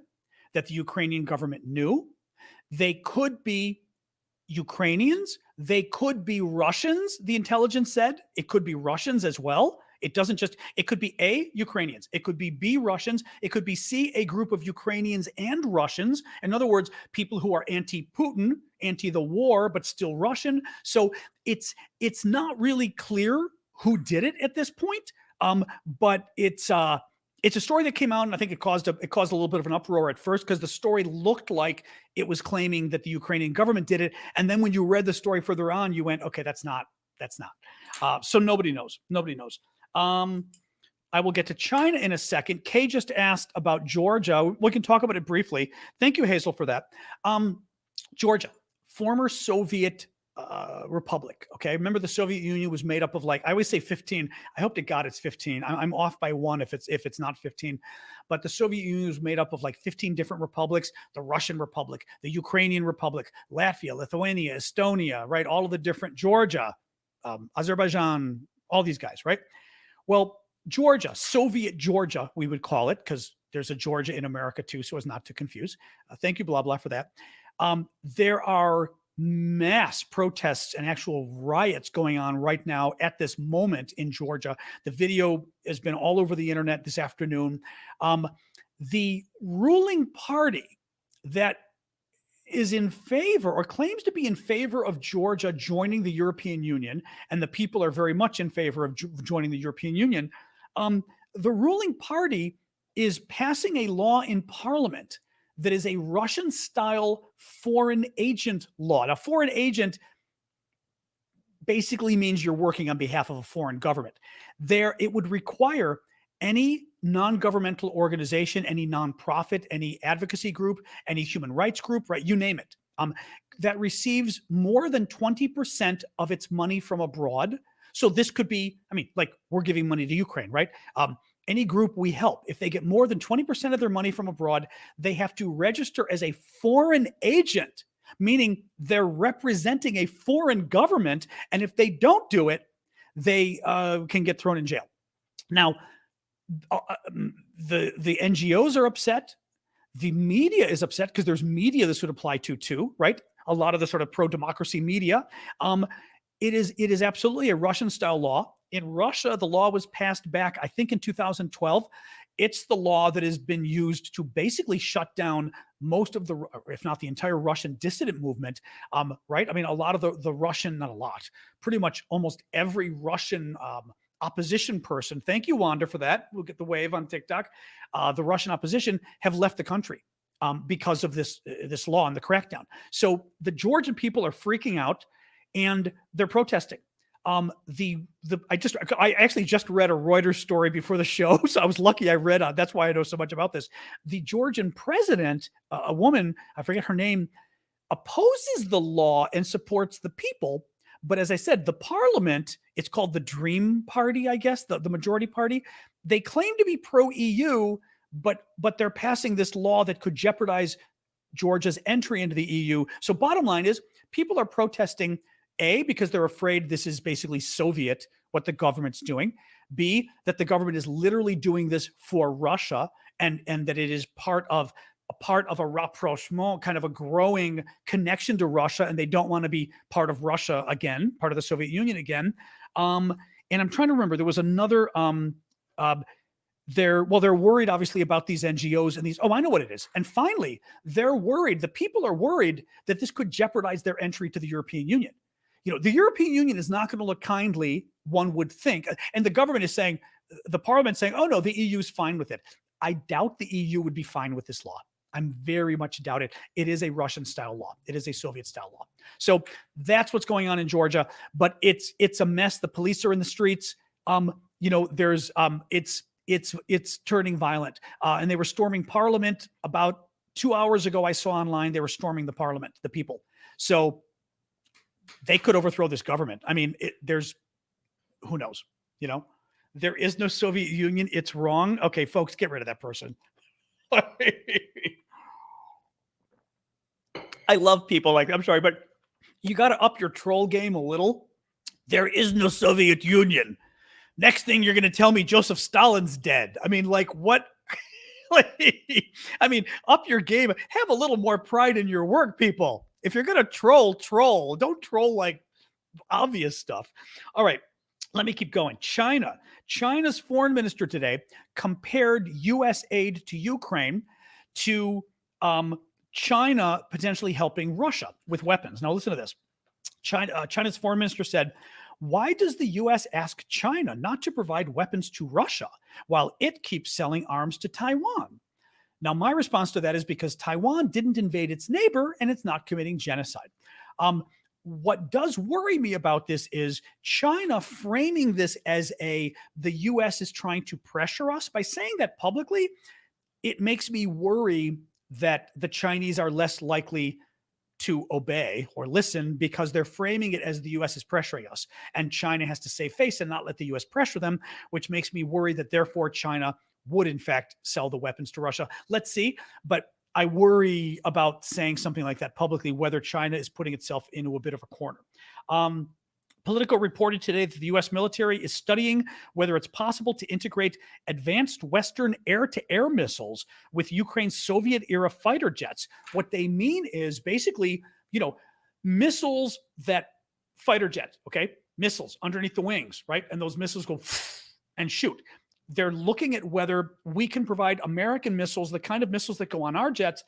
A: that the Ukrainian government knew. They could be Ukrainians. They could be Russians, the intelligence said. It could be Russians as well. It could be A, Ukrainians. It could be B, Russians. It could be C, a group of Ukrainians and Russians. In other words, people who are anti-Putin, anti the war, but still Russian. So it's not really clear who did it at this point. But it's a story that came out, and I think it caused a little bit of an uproar at first because the story looked like it was claiming that the Ukrainian government did it. And then when you read the story further on, you went, okay, that's not. So nobody knows. I will get to China in a second. Kay just asked about Georgia. We can talk about it briefly. Thank you, Hazel, for that. Georgia, former Soviet republic. Okay. Remember, the Soviet Union was made up of, like, I always say 15. I hope to God it's 15. I'm off by one if it's not 15. But the Soviet Union was made up of like 15 different republics: the Russian Republic, the Ukrainian Republic, Latvia, Lithuania, Estonia, right? All of the different, Georgia, Azerbaijan, all these guys, right? Well, Georgia, Soviet Georgia, we would call it, because there's a Georgia in America too, so as not to confuse. Thank you, blah, blah, for that. There are mass protests and actual riots going on right now at this moment in Georgia. The video has been all over the internet this afternoon. The ruling party that is in favor, or claims to be in favor, of Georgia joining the European Union, and the people are very much in favor of joining the European Union. The ruling party is passing a law in parliament that is a Russian-style foreign agent law. Now, foreign agent basically means you're working on behalf of a foreign government. It would require any non-governmental organization, any nonprofit, any advocacy group, any human rights group, right? You name it, that receives more than 20% of its money from abroad. So this could be, I mean, like, we're giving money to Ukraine, right? Any group we help, if they get more than 20% of their money from abroad, they have to register as a foreign agent, meaning they're representing a foreign government. And if they don't do it, they can get thrown in jail. Now, the NGOs are upset. The media is upset, because there's media this would apply to too, right? A lot of the sort of pro-democracy media. It is absolutely a Russian-style law. In Russia, the law was passed back, I think, in 2012. It's the law that has been used to basically shut down most of the, if not the entire, Russian dissident movement, right? I mean, a lot of the Russian, not a lot, pretty much almost every Russian opposition person, thank you, Wanda, for that. We'll get the wave on TikTok. The Russian opposition have left the country because of this law and the crackdown. So the Georgian people are freaking out, and they're protesting. I actually just read a Reuters story before the show, so I was lucky I read on. That's why I know so much about this. The Georgian president, a woman, I forget her name, opposes the law and supports the people. But as I said, the parliament, it's called the Dream Party, I guess, the majority party. They claim to be pro-EU, but they're passing this law that could jeopardize Georgia's entry into the EU. So bottom line is, people are protesting, A, because they're afraid this is basically Soviet, what the government's doing. B, that the government is literally doing this for Russia, and that it is part of a rapprochement, kind of a growing connection to Russia, and they don't want to be part of Russia again, part of the Soviet Union again. And I'm trying to remember, there was another, they're worried obviously about these NGOs and these, oh, I know what it is. And finally, they're worried, the people are worried that this could jeopardize their entry to the European Union. You know, the European Union is not going to look kindly, one would think. And the government is saying, the parliament saying, oh no, the EU is fine with it. I doubt the EU would be fine with this law. I'm very much doubt it. It is a Russian-style law. It is a Soviet-style law. So that's what's going on in Georgia. But it's a mess. The police are in the streets. There's it's turning violent. And they were storming Parliament about 2 hours ago. I saw online they were storming the Parliament, the people. So they could overthrow this government. I mean, who knows? You know, there is no Soviet Union. It's wrong. Okay, folks, get rid of that person. I love people like, I'm sorry, but you got to up your troll game a little. There is no Soviet Union. Next thing you're going to tell me Joseph Stalin's dead. I mean, like, what? I mean, up your game. Have a little more pride in your work, people. If you're going to troll. Don't troll like obvious stuff. All right, let me keep going. China's foreign minister today compared U.S. aid to Ukraine to China potentially helping Russia with weapons. Now, listen to this. China's foreign minister said, why does the U.S. ask China not to provide weapons to Russia while it keeps selling arms to Taiwan? Now, my response to that is because Taiwan didn't invade its neighbor and it's not committing genocide. What does worry me about this is China framing this as the U.S. is trying to pressure us. By saying that publicly, it makes me worry that the Chinese are less likely to obey or listen because they're framing it as the US is pressuring us. And China has to save face and not let the US pressure them, which makes me worry that therefore China would in fact sell the weapons to Russia. Let's see. But I worry about saying something like that publicly, whether China is putting itself into a bit of a corner. Politico reported today that the U.S. military is studying whether it's possible to integrate advanced Western air-to-air missiles with Ukraine's Soviet-era fighter jets. What they mean is basically, missiles that fighter jets, okay? Missiles underneath the wings, right? And those missiles go and shoot. They're looking at whether we can provide American missiles, the kind of missiles that go on our jets,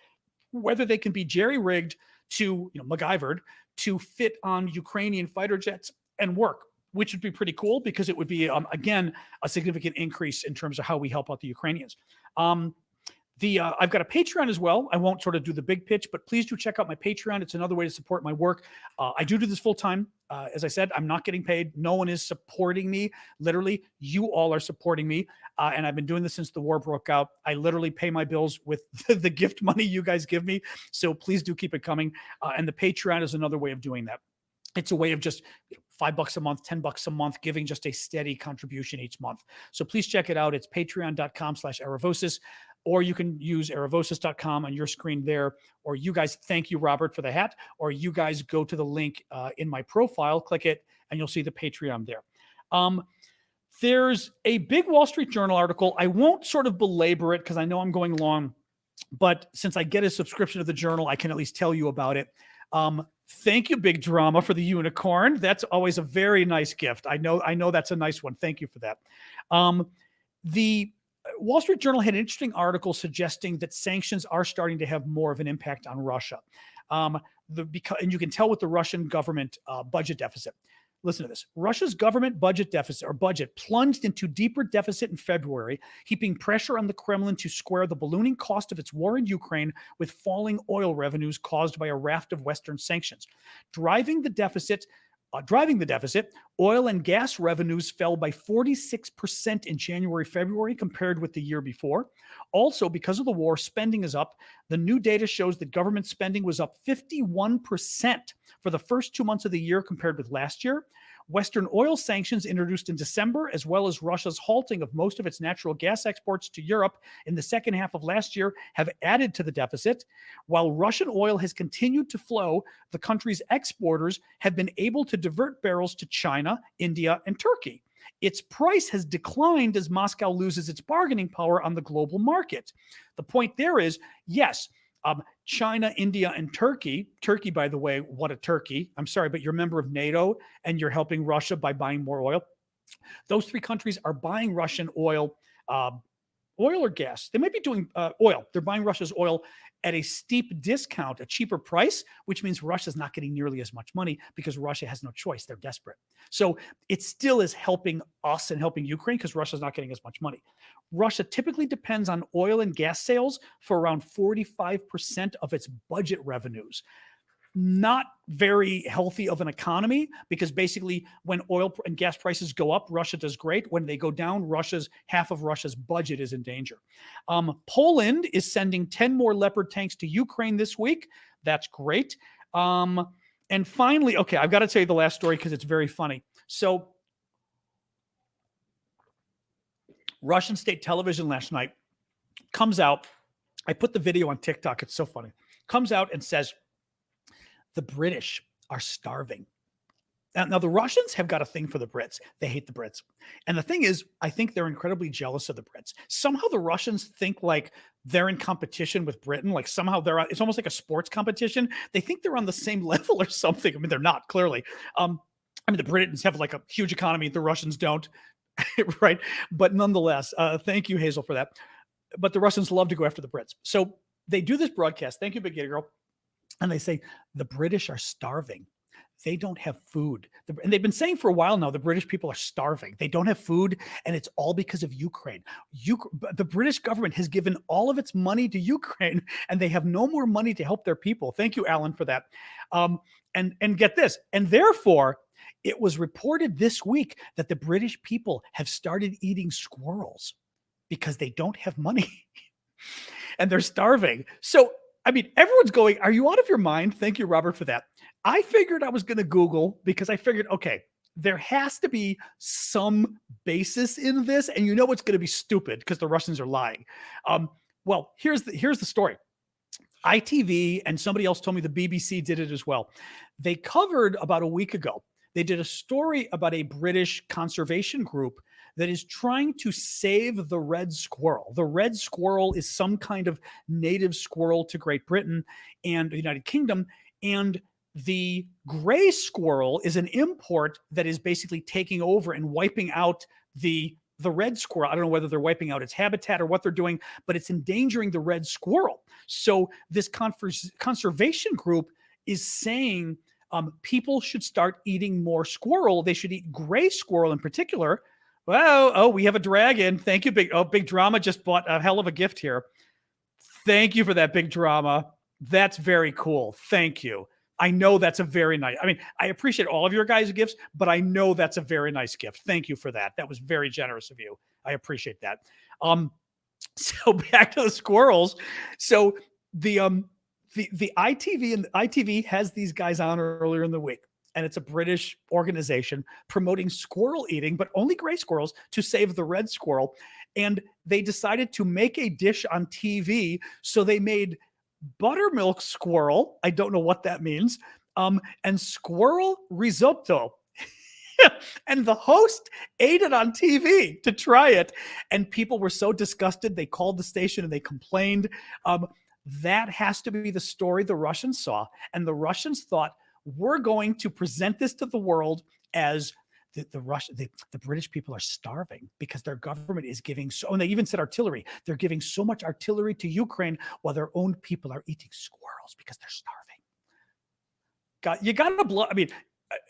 A: whether they can be jerry-rigged to, MacGyvered, to fit on Ukrainian fighter jets and work, which would be pretty cool because it would be, again, a significant increase in terms of how we help out the Ukrainians. I've got a Patreon as well. I won't sort of do the big pitch, but please do check out my Patreon. It's another way to support my work. I do this full time. As I said, I'm not getting paid. No one is supporting me. Literally, you all are supporting me. And I've been doing this since the war broke out. I literally pay my bills with the gift money you guys give me. So please do keep it coming. And the Patreon is another way of doing that. It's a way of just $5 a month, $10 a month, giving just a steady contribution each month. So please check it out. It's patreon.com/Aravosis, or you can use aravosis.com on your screen there. Or you guys, thank you, Robert, for the hat. Or you guys go to the link in my profile, click it, and you'll see the Patreon there. There's a big Wall Street Journal article. I won't sort of belabor it because I know I'm going long, but since I get a subscription to the Journal, I can at least tell you about it. Thank you, Big Drama, for the unicorn. That's always a very nice gift. I know that's a nice one. Thank you for that. The Wall Street Journal had an interesting article suggesting that sanctions are starting to have more of an impact on Russia. And you can tell with the Russian government budget deficit. Listen to this. Russia's government budget plunged into deeper deficit in February, heaping pressure on the Kremlin to square the ballooning cost of its war in Ukraine with falling oil revenues caused by a raft of Western sanctions. Driving the deficit, oil and gas revenues fell by 46% in January, February compared with the year before. Also, because of the war, spending is up. The new data shows that government spending was up 51% for the first 2 months of the year compared with last year. Western oil sanctions introduced in December, as well as Russia's halting of most of its natural gas exports to Europe in the second half of last year, have added to the deficit. While Russian oil has continued to flow, the country's exporters have been able to divert barrels to China, India, and Turkey. Its price has declined as Moscow loses its bargaining power on the global market. The point there is, yes, China, India, and Turkey. Turkey, by the way, what a turkey. I'm sorry, but you're a member of NATO and you're helping Russia by buying more oil. Those three countries are buying Russian oil, oil or gas. They might be doing oil. They're buying Russia's oil at a steep discount, a cheaper price, which means Russia's not getting nearly as much money because Russia has no choice. They're desperate. So it still is helping us and helping Ukraine because Russia's not getting as much money. Russia typically depends on oil and gas sales for around 45% of its budget revenues. Not very healthy of an economy because basically when oil and gas prices go up, Russia does great. When they go down, half of Russia's budget is in danger. Poland is sending 10 more Leopard tanks to Ukraine this week. That's great. And finally, okay, I've got to tell you the last story because it's very funny. So Russian state television last night comes out. I put the video on TikTok. It's so funny. Comes out and says, the British are starving. Now, the Russians have got a thing for the Brits. They hate the Brits. And the thing is, I think they're incredibly jealous of the Brits. Somehow the Russians think like they're in competition with Britain. Like somehow it's almost like a sports competition. They think they're on the same level or something. I mean, they're not, clearly. The Britons have like a huge economy. The Russians don't, right? But nonetheless, thank you, Hazel, for that. But the Russians love to go after the Brits. So they do this broadcast. Thank you, Big Gay Girl. And they say, the British are starving. They don't have food. And they've been saying for a while now, the British people are starving. They don't have food, and it's all because of Ukraine. The British government has given all of its money to Ukraine, and they have no more money to help their people. Thank you, Alan, for that. And get this. And therefore, it was reported this week that the British people have started eating squirrels because they don't have money and they're starving. So I mean, everyone's going, are you out of your mind? Thank you, Robert, for that. I figured I was going to Google because I figured, okay, there has to be some basis in this, and you know it's going to be stupid because the Russians are lying. Well, here's the story. ITV and somebody else told me the BBC did it as well. They covered about a week ago. They did a story about a British conservation group that is trying to save the red squirrel. The red squirrel is some kind of native squirrel to Great Britain and the United Kingdom. And the gray squirrel is an import that is basically taking over and wiping out the red squirrel. I don't know whether they're wiping out its habitat or what they're doing, but it's endangering the red squirrel. So this conservation group is saying people should start eating more squirrel. They should eat gray squirrel in particular. Well, oh, we have a dragon. Thank you, Big Drama just bought a hell of a gift here. Thank you for that, Big Drama. That's very cool. Thank you. I know that's a very nice, I mean, I appreciate all of your guys' gifts, but I know that's a very nice gift. Thank you for that. That was very generous of you. I appreciate that. So back to the squirrels. So the ITV has these guys on earlier in the week, and it's a British organization promoting squirrel eating, but only gray squirrels to save the red squirrel. And they decided to make a dish on TV. So they made buttermilk squirrel. I don't know what that means. And squirrel risotto. And the host ate it on TV to try it. And people were so disgusted. They called the station and they complained. That has to be the story the Russians saw. And the Russians thought, we're going to present this to the world as the British people are starving because their government is giving so, and they even said artillery. They're giving so much artillery to Ukraine while their own people are eating squirrels because they're starving. You got to blow. I mean,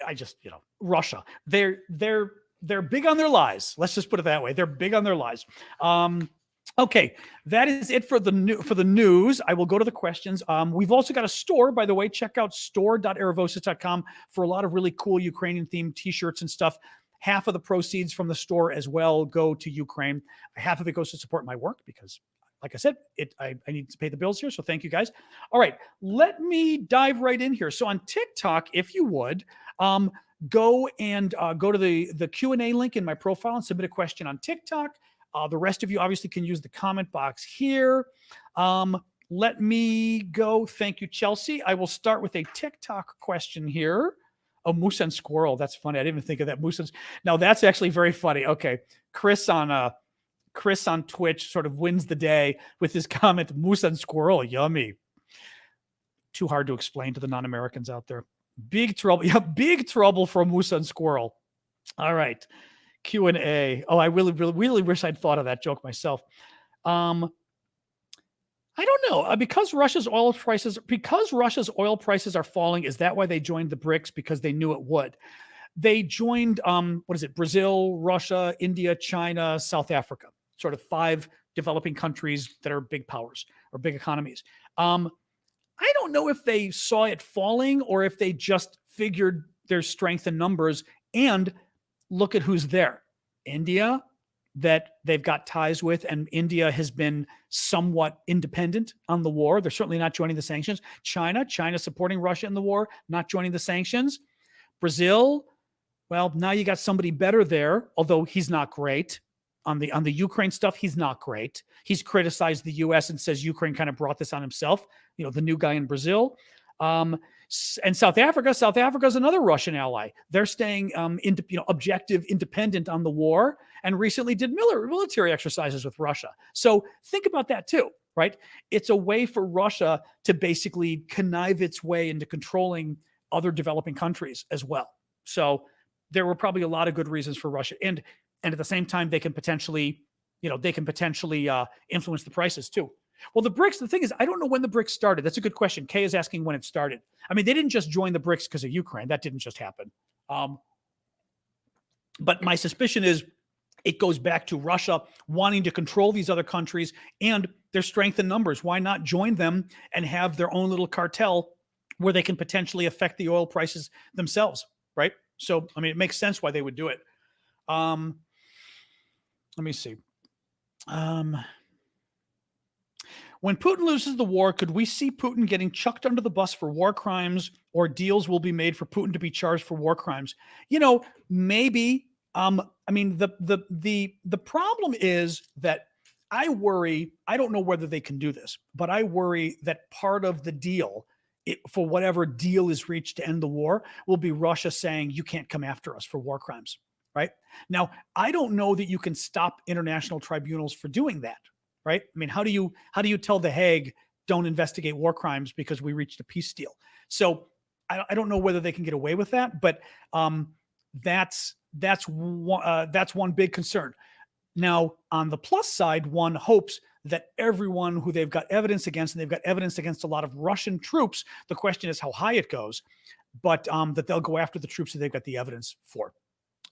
A: I just, Russia, they're big on their lies. Let's just put it that way. They're big on their lies. Okay, that is it for the news. I will go to the questions. We've also got a store, by the way. Check out store.aravosis.com for a lot of really cool Ukrainian-themed T-shirts and stuff. Half of the proceeds from the store as well go to Ukraine. Half of it goes to support my work because, like I said, I need to pay the bills here. So thank you, guys. All right, let me dive right in here. So on TikTok, if you would, go to the Q&A link in my profile and submit a question on TikTok. The rest of you obviously can use the comment box here. Let me go. Thank you, Chelsea. I will start with a TikTok question here. Oh, moose and squirrel. That's funny. I didn't even think of that. Moose and now that's actually very funny. Okay, Chris on Twitch sort of wins the day with his comment. Moose and squirrel, yummy. Too hard to explain to the non-Americans out there. Big trouble. Yeah, big trouble for moose and squirrel. All right. Q&A. Oh, I really wish I'd thought of that joke myself. I don't know. Because Russia's oil prices are falling, is that why they joined the BRICS? Because they knew it would. They joined, Brazil, Russia, India, China, South Africa, sort of 5 developing countries that are big powers or big economies. I don't know if they saw it falling or if they just figured there's strength in numbers. And look at who's there. India, that they've got ties with, and India has been somewhat independent on the war. They're certainly not joining the sanctions. China supporting Russia in the war, not joining the sanctions. Brazil, well, now you got somebody better there, although he's not great. On the Ukraine stuff, he's not great. He's criticized the U.S. and says Ukraine kind of brought this on himself. The new guy in Brazil. And South Africa is another Russian ally. They're staying objective, independent on the war, and recently did military exercises with Russia. So think about that too, right? It's a way for Russia to basically connive its way into controlling other developing countries as well. So there were probably a lot of good reasons for Russia, and at the same time, they can potentially influence the prices too. Well, the BRICS, the thing is, I don't know when the BRICS started. That's a good question. Kay is asking when it started. I mean, they didn't just join the BRICS because of Ukraine. That didn't just happen. But my suspicion is it goes back to Russia wanting to control these other countries and their strength in numbers. Why not join them and have their own little cartel where they can potentially affect the oil prices themselves, right? So, I mean, it makes sense why they would do it. Let me see. When Putin loses the war, could we see Putin getting chucked under the bus for war crimes, or deals will be made for Putin to be charged for war crimes? Maybe. I mean, the problem is that I worry. I don't know whether they can do this, but I worry that part of the deal, for whatever deal is reached to end the war, will be Russia saying you can't come after us for war crimes. Right now, I don't know that you can stop international tribunals for doing that. Right? I mean, how do you tell The Hague don't investigate war crimes because we reached a peace deal? So I don't know whether they can get away with that, but that's one big concern. Now, on the plus side, one hopes that everyone who they've got evidence against, and they've got evidence against a lot of Russian troops, the question is how high it goes, but that they'll go after the troops that they've got the evidence for.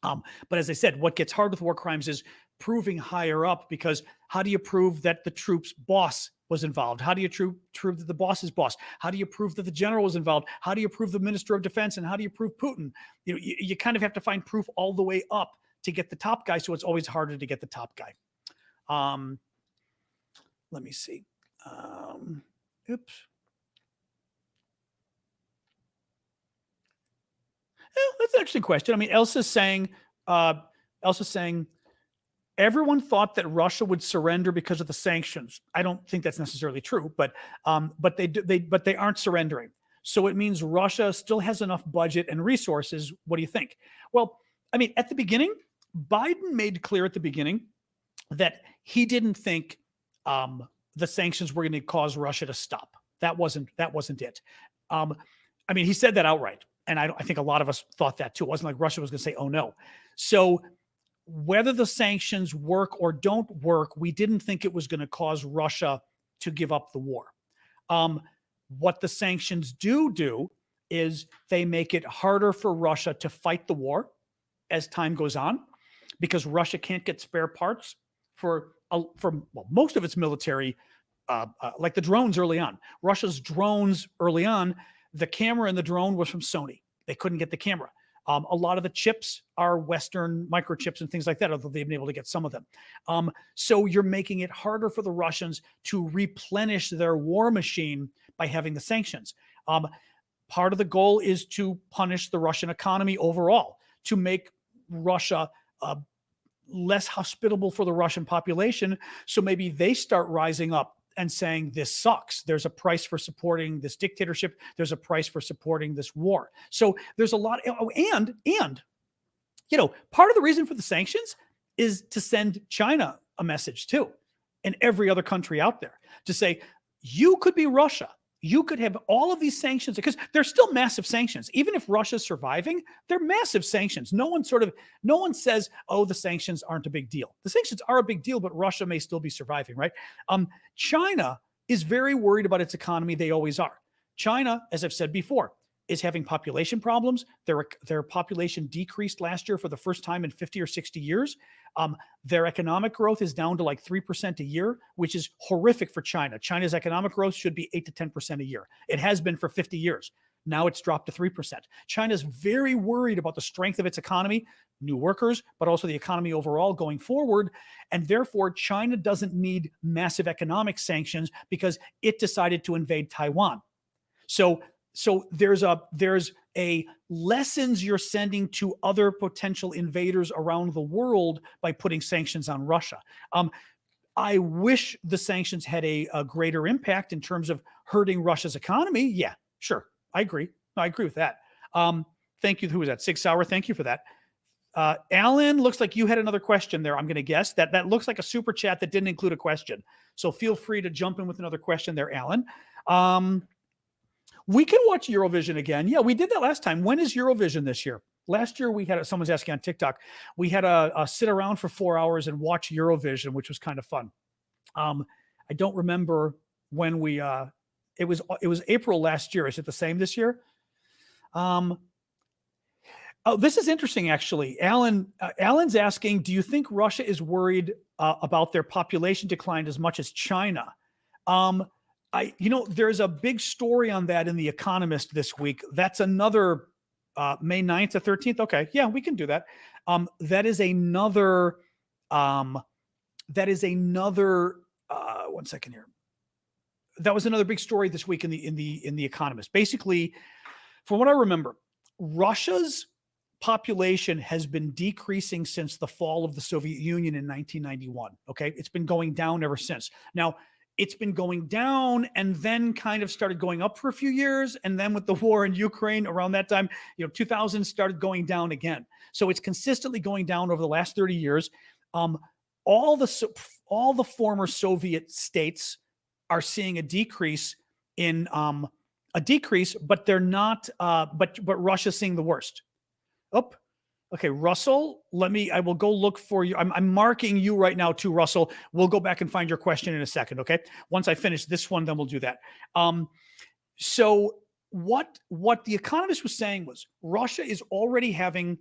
A: But as I said, what gets hard with war crimes is proving higher up, because how do you prove that the troop's boss was involved? How do you prove that the boss's boss? How do you prove that the general was involved? How do you prove the minister of defense? And how do you prove Putin? You kind of have to find proof all the way up to get the top guy. So it's always harder to get the top guy. Let me see. Oops. That's actually a question. I mean, Elsa's saying, everyone thought that Russia would surrender because of the sanctions. I don't think that's necessarily true, but they aren't surrendering. So it means Russia still has enough budget and resources. What do you think? Well, I mean, at the beginning, Biden made clear at the beginning that he didn't think the sanctions were going to cause Russia to stop. That wasn't it. I mean, he said that outright. And I think a lot of us thought that too. It wasn't like Russia was going to say, oh no. So whether the sanctions work or don't work, we didn't think it was going to cause Russia to give up the war. What the sanctions do is they make it harder for Russia to fight the war as time goes on, because Russia can't get spare parts for most of its military, like the drones early on. Russia's drones early on, the camera in the drone was from Sony. They couldn't get the camera. A lot of the chips are Western microchips and things like that, although they've been able to get some of them. So you're making it harder for the Russians to replenish their war machine by having the sanctions. Part of the goal is to punish the Russian economy overall, to make Russia less hospitable for the Russian population. So maybe they start rising up and saying, this sucks. There's a price for supporting this dictatorship. There's a price for supporting this war. So there's a lot. And part of the reason for the sanctions is to send China a message too, and every other country out there, to say, you could be Russia. You could have all of these sanctions, because they're still massive sanctions. Even if Russia's surviving, they're massive sanctions. No one says, oh, the sanctions aren't a big deal. The sanctions are a big deal, but Russia may still be surviving, right? China is very worried about its economy. They always are. China, as I've said before, is having population problems. Their population decreased last year for the first time in 50 or 60 years. Their economic growth is down to like 3% a year, which is horrific for China. China's economic growth should be 8 to 10% a year. It has been for 50 years. Now it's dropped to 3%. China's very worried about the strength of its economy, new workers, but also the economy overall going forward. And therefore, China doesn't need massive economic sanctions because it decided to invade Taiwan. So there's a lessons you're sending to other potential invaders around the world by putting sanctions on Russia. I wish the sanctions had a greater impact in terms of hurting Russia's economy. Yeah, sure. I agree. I agree with that. Thank you. Who was that? 6 Hour. Thank you for that. Alan, looks like you had another question there. I'm going to guess that looks like a super chat that didn't include a question. So feel free to jump in with another question there, Alan. We can watch Eurovision again. Yeah, we did that last time. When is Eurovision this year? Last year we had someone's asking on TikTok. We had a sit around for 4 hours and watch Eurovision, which was kind of fun. I don't remember when we. It was April last year. Is it the same this year? Oh, this is interesting actually. Alan's asking, do you think Russia is worried about their population decline as much as China? There's a big story on that in The Economist this week. That's another May 9th to 13th. Okay. Yeah, we can do that. That is another, one second here. that was another big story this week in the Economist. Basically, from what I remember, Russia's population has been decreasing since the fall of the Soviet Union in 1991. Okay, it's been going down ever since. Now, it's been going down and then kind of started going up for a few years, and then with the war in Ukraine around that time, 2000 started going down again. So it's consistently going down over the last 30 years. All the former Soviet states are seeing a decrease but they're not. But Russia's seeing the worst. Oh, okay, Russell. I will go look for you. I'm marking you right now too, Russell. We'll go back and find your question in a second. Okay, once I finish this one, then we'll do that. So what the Economist was saying was Russia is already having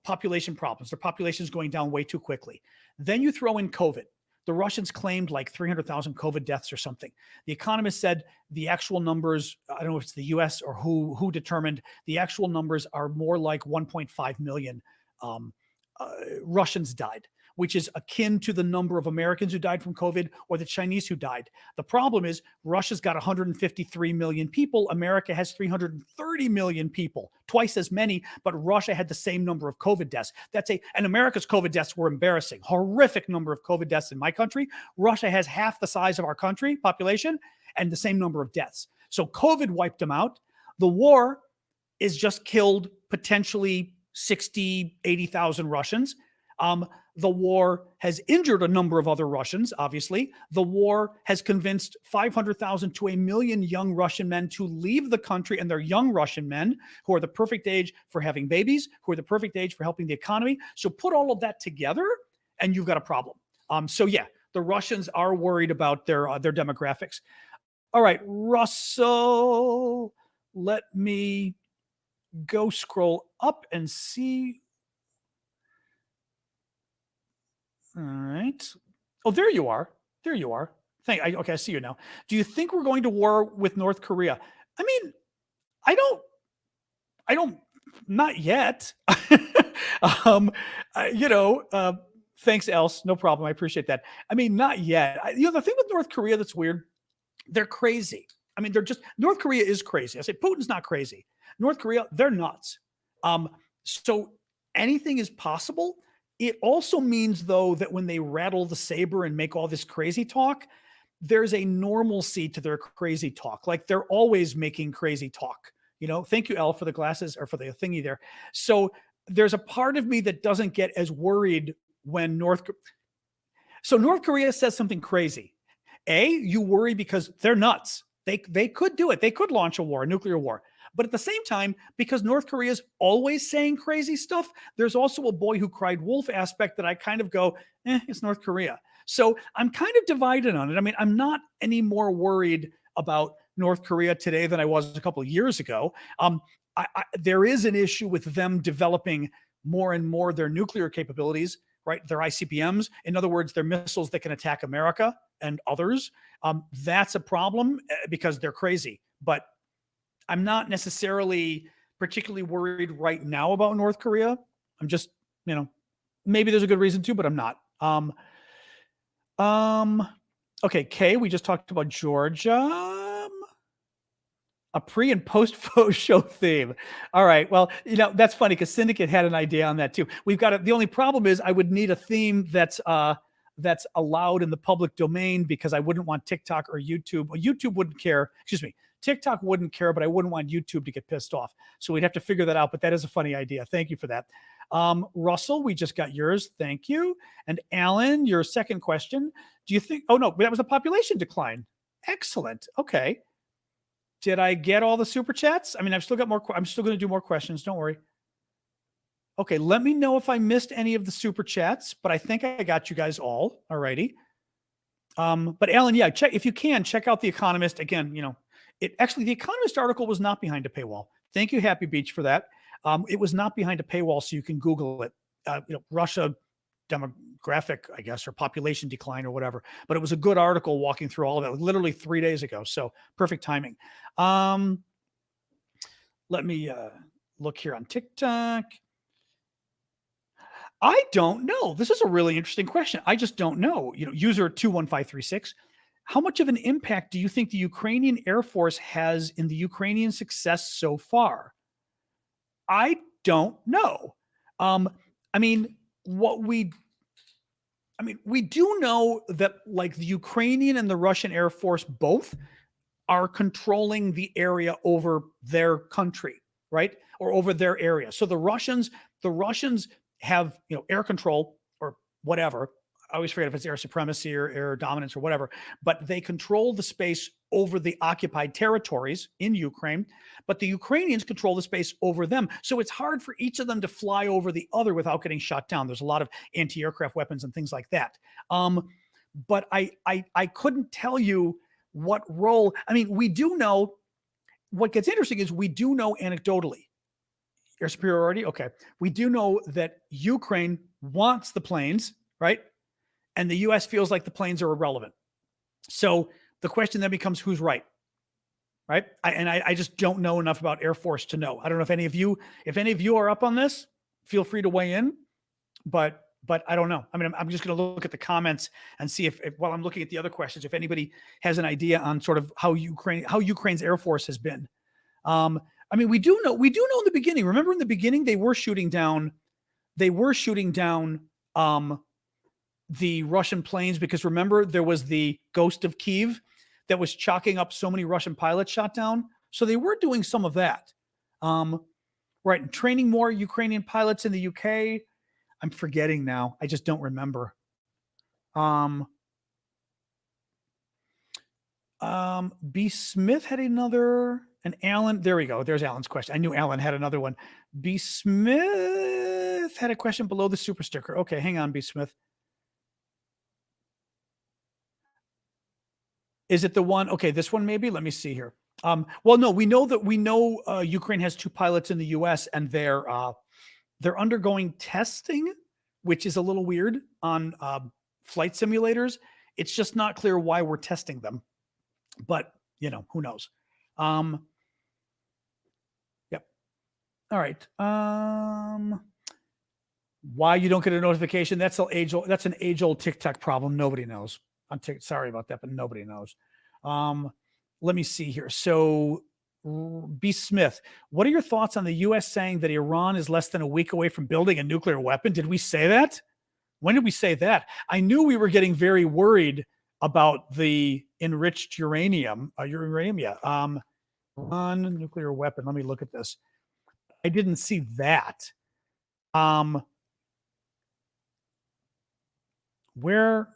A: population problems. Their population is going down way too quickly. Then you throw in COVID. The Russians claimed like 300,000 COVID deaths or something. The Economist said the actual numbers, I don't know if it's the US or who determined, the actual numbers are more like 1.5 million Russians died, which is akin to the number of Americans who died from COVID or the Chinese who died. The problem is Russia's got 153 million people. America has 330 million people, twice as many, but Russia had the same number of COVID deaths. And America's COVID deaths were embarrassing. Horrific number of COVID deaths in my country. Russia has half the size of our country population and the same number of deaths. So COVID wiped them out. The war is just killed potentially 60, 80,000 Russians. The war has injured a number of other Russians, obviously. The war has convinced 500,000 to 1 million young Russian men to leave the country, and they're young Russian men who are the perfect age for having babies, who are the perfect age for helping the economy. So put all of that together, and you've got a problem. So yeah, the Russians are worried about their demographics. All right, Russell, let me go scroll up and see. All right. Oh, there you are. There you are. Okay, I see you now. Do you think we're going to war with North Korea? I mean, I don't, not yet. Thanks, Else. No problem. I appreciate that. I mean, not yet. The thing with North Korea that's weird, they're crazy. I mean, North Korea is crazy. I say Putin's not crazy. North Korea, they're nuts. So anything is possible. It also means, though, that when they rattle the saber and make all this crazy talk, there's a normalcy to their crazy talk. Like they're always making crazy talk. Thank you, Elle, for the glasses or for the thingy there. So there's a part of me that doesn't get as worried when North Korea says something crazy. You worry because they're nuts. They could do it. They could launch a nuclear war. But at the same time, because North Korea is always saying crazy stuff, there's also a boy who cried wolf aspect that I kind of go, it's North Korea. So I'm kind of divided on it. I mean, I'm not any more worried about North Korea today than I was a couple of years ago. There is an issue with them developing more and more their nuclear capabilities, right? Their ICBMs. In other words, their missiles that can attack America and others. That's a problem because they're crazy. But I'm not necessarily particularly worried right now about North Korea. I'm just, maybe there's a good reason to, but I'm not. Okay, Kay, we just talked about Georgia. A pre and post show theme. All right. Well, that's funny because Syndicate had an idea on that too. We've got the only problem is I would need a theme that's allowed in the public domain because I wouldn't want TikTok or YouTube. Well, YouTube wouldn't care. Excuse me. TikTok wouldn't care, but I wouldn't want YouTube to get pissed off. So we'd have to figure that out. But that is a funny idea. Thank you for that. Russell, we just got yours. Thank you. And Alan, your second question. Do you think, oh no, that was a population decline. Excellent. Okay. Did I get all the super chats? I mean, I've still got more. I'm still going to do more questions. Don't worry. Okay. Let me know if I missed any of the super chats, but I think I got you guys all. All righty. But Alan, yeah, if you can, check out The Economist. Again, the Economist article was not behind a paywall. Thank you, Happy Beach, for that. It was not behind a paywall, so you can Google it. Russia demographic, I guess, or population decline or whatever. But it was a good article walking through all of that, literally 3 days ago. So perfect timing. Let me look here on TikTok. I don't know. This is a really interesting question. I just don't know. User 21536. How much of an impact do you think the Ukrainian Air Force has in the Ukrainian success so far? I don't know. Um, I mean, what we we do know that like the Ukrainian and the Russian Air Force both are controlling the area over their country, right? Or over their area. So the Russians have, air control or whatever. I always forget if it's air supremacy or air dominance or whatever, but they control the space over the occupied territories in Ukraine, but the Ukrainians control the space over them. So it's hard for each of them to fly over the other without getting shot down. There's a lot of anti-aircraft weapons and things like that. But I couldn't tell you what role. I mean, we do know what gets interesting is we do know anecdotally air superiority. Okay. We do know that Ukraine wants the planes, right? And the US feels like the planes are irrelevant. So the question then becomes who's right? Right. I just don't know enough about Air Force to know. I don't know if any of you are up on this, feel free to weigh in, but I don't know. I mean, I'm just going to look at the comments and see if while I'm looking at the other questions, if anybody has an idea on sort of how Ukraine's Air Force has been. I mean, we do know in the beginning. Remember in the beginning, they were shooting down the Russian planes because remember there was the Ghost of Kyiv that was chalking up so many Russian pilots shot down. So they were doing some of that. Right. And training more Ukrainian pilots in the UK. I'm forgetting now. I just don't remember. B. Smith had another, and Alan, there we go. There's Alan's question. I knew Alan had another one. B. Smith had a question below the super sticker. Okay, hang on, B. Smith. Is it the one? Okay, this one maybe. Let me see here. Well, no, we know Ukraine has 2 pilots in the U.S. and they're undergoing testing, which is a little weird on flight simulators. It's just not clear why we're testing them, but who knows? Yep. All right. Why you don't get a notification? That's an age-old TikTok problem. Nobody knows. Sorry about that, but nobody knows. Let me see here. So, B. Smith, what are your thoughts on the U.S. saying that Iran is less than a week away from building a nuclear weapon? Did we say that? When did we say that? I knew we were getting very worried about the enriched uranium. Iran nuclear weapon. Let me look at this. I didn't see that. Where?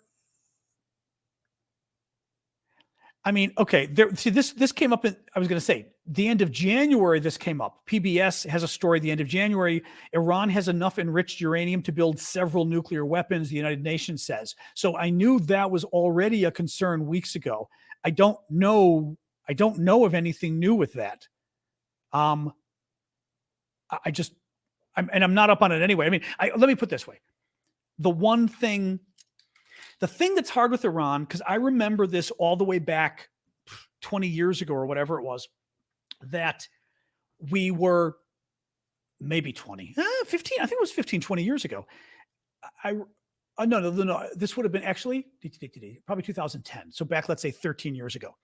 A: I mean, okay. This came up I was going to say the end of January. This came up. PBS has a story. The end of January, Iran has enough enriched uranium to build several nuclear weapons. The United Nations says. So I knew that was already a concern weeks ago. I don't know of anything new with that. I'm not up on it anyway. I mean, let me put it this way. The thing that's hard with Iran, because I remember this all the way back 20 years ago or whatever it was, that we were maybe 20, 15, I think it was 15, 20 years ago. No. This would have been actually probably 2010. So back, let's say 13 years ago.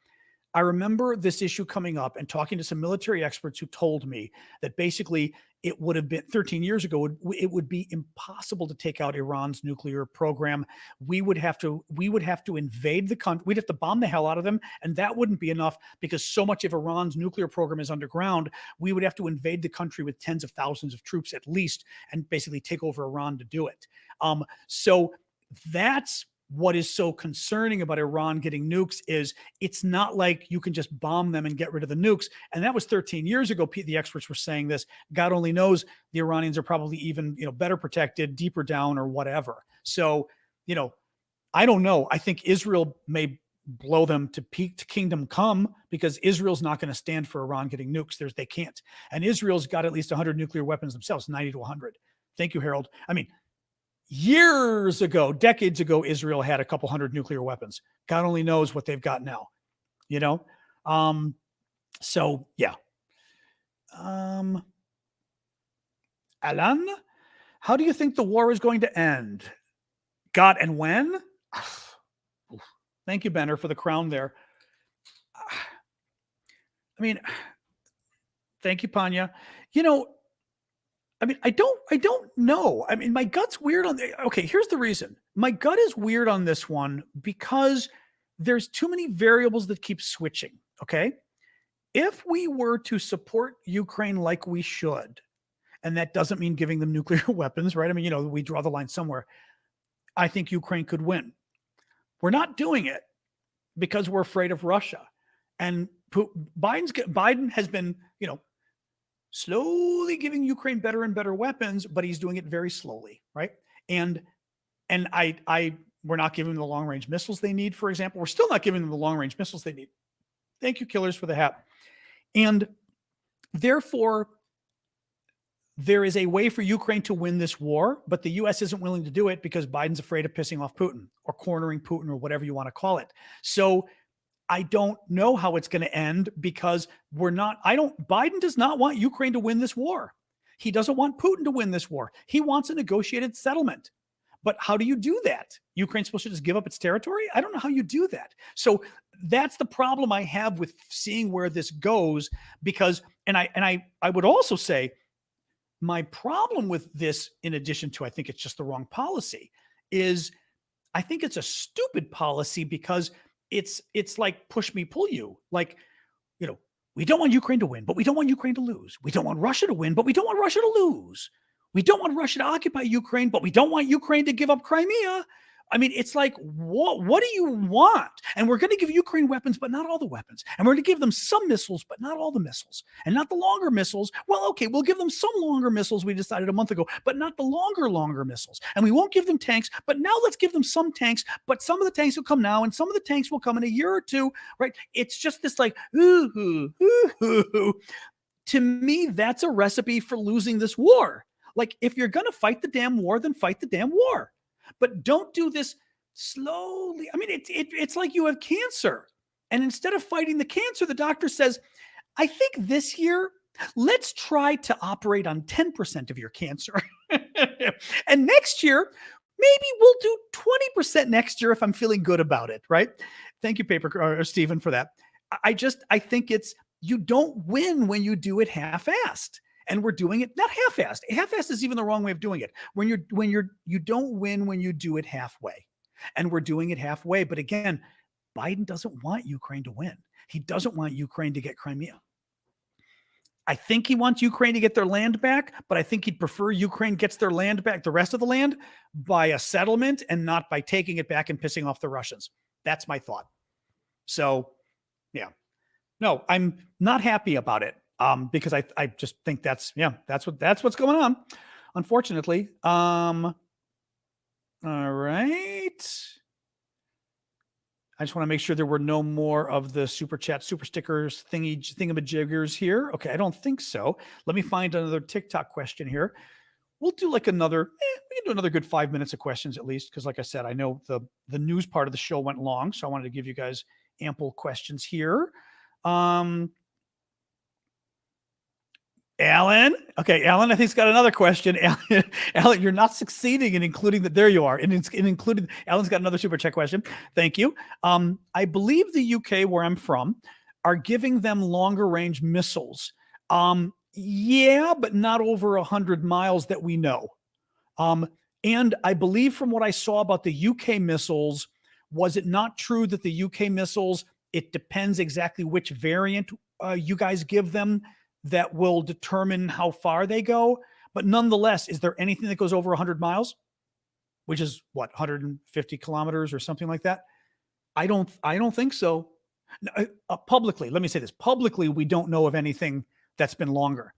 A: I remember this issue coming up and talking to some military experts who told me that basically it would have been 13 years ago. It would be impossible to take out Iran's nuclear program. We would have to invade the country. We'd have to bomb the hell out of them. And that wouldn't be enough because so much of Iran's nuclear program is underground. We would have to invade the country with tens of thousands of troops at least and basically take over Iran to do it. So that's what is so concerning about Iran getting nukes is it's not like you can just bomb them and get rid of the nukes. And that was 13 years ago. The experts were saying this. God only knows the Iranians are probably even, better protected, deeper down or whatever. So, I don't know. I think Israel may blow them to kingdom come because Israel's not going to stand for Iran getting nukes. They can't. And Israel's got at least 100 nuclear weapons themselves, 90 to 100. Thank you, Harold. I mean, years ago, decades ago, Israel had a couple hundred nuclear weapons. God only knows what they've got now, So yeah. Alan, how do you think the war is going to end? God, and when? Thank you, Benner, for the crown there. I mean, thank you, Panya. You know, I mean, I don't know. I mean, my gut's weird on the, okay, here's the reason. My gut is weird on this one because there's too many variables that keep switching. Okay. If we were to support Ukraine like we should, and that doesn't mean giving them nuclear weapons, right? I mean, you know, we draw the line somewhere. I think Ukraine could win. We're not doing it because we're afraid of Russia. And Biden has been, you know, slowly giving Ukraine better and better weapons, but he's doing it very slowly, right? And we're not giving them the long range missiles they need, for example. We're still not giving them the long range missiles they need. Thank you, Killers, for the hat. And therefore, there is a way for Ukraine to win this war, but the U.S. isn't willing to do it because Biden's afraid of pissing off Putin or cornering Putin or whatever you want to call it. So I don't know how it's going to end because Biden does not want Ukraine to win this war. He doesn't want Putin to win this war. He wants a negotiated settlement. But how do you do that? Ukraine's supposed to just give up its territory? I don't know how you do that. So that's the problem I have with seeing where this goes because, and I would also say, my problem with this, in addition to I think it's just the wrong policy, is I think it's a stupid policy because it's like push me, pull you. Like, you know, we don't want Ukraine to win, but we don't want Ukraine to lose. We don't want Russia to win, but we don't want Russia to lose. We don't want Russia to occupy Ukraine, but we don't want Ukraine to give up Crimea. I mean, it's like, what do you want? And we're going to give Ukraine weapons, but not all the weapons. And we're going to give them some missiles, but not all the missiles. And not the longer missiles. Well, okay, we'll give them some longer missiles, we decided a month ago, but not the longer missiles. And we won't give them tanks, but now let's give them some tanks, but some of the tanks will come now, and some of the tanks will come in a year or two, right? It's just this like, To me, that's a recipe for losing this war. Like, if you're going to fight the damn war, then fight the damn war. But don't do this slowly. I mean, it's like you have cancer. And instead of fighting the cancer, the doctor says, I think this year, let's try to operate on 10% of your cancer. And next year, maybe we'll do 20% next year if I'm feeling good about it, right? Thank you, Stephen, for that. I think you don't win when you do it half-assed. And we're doing it not half-assed. Half-assed is even the wrong way of doing it. You don't win when you do it halfway. And we're doing it halfway. But again, Biden doesn't want Ukraine to win. He doesn't want Ukraine to get Crimea. I think he wants Ukraine to get their land back, but I think he'd prefer Ukraine gets their land back, the rest of the land, by a settlement and not by taking it back and pissing off the Russians. That's my thought. So, yeah. No, I'm not happy about it. Because I just think that's what's going on, unfortunately. All right. I just want to make sure there were no more of the super chat, super stickers, thingamajiggers here. Okay, I don't think so. Let me find another TikTok question here. We'll do like we can do another good 5 minutes of questions at least, because like I said, I know the news part of the show went long, so I wanted to give you guys ample questions here. Alan. Okay, Alan, I think has got another question. Alan, you're not succeeding in including that. There you are. In including, Alan's got another super chat question. Thank you. I believe the UK, where I'm from, are giving them longer range missiles. Yeah, but not over 100 miles that we know. And I believe from what I saw about the UK missiles, was it not true that the UK missiles, it depends exactly which variant you guys give them, that will determine how far they go. But nonetheless, is there anything that goes over 100 miles, which is what, 150 kilometers or something like that? I don't think so. Publicly, let me say this. Publicly, we don't know of anything that's been longer.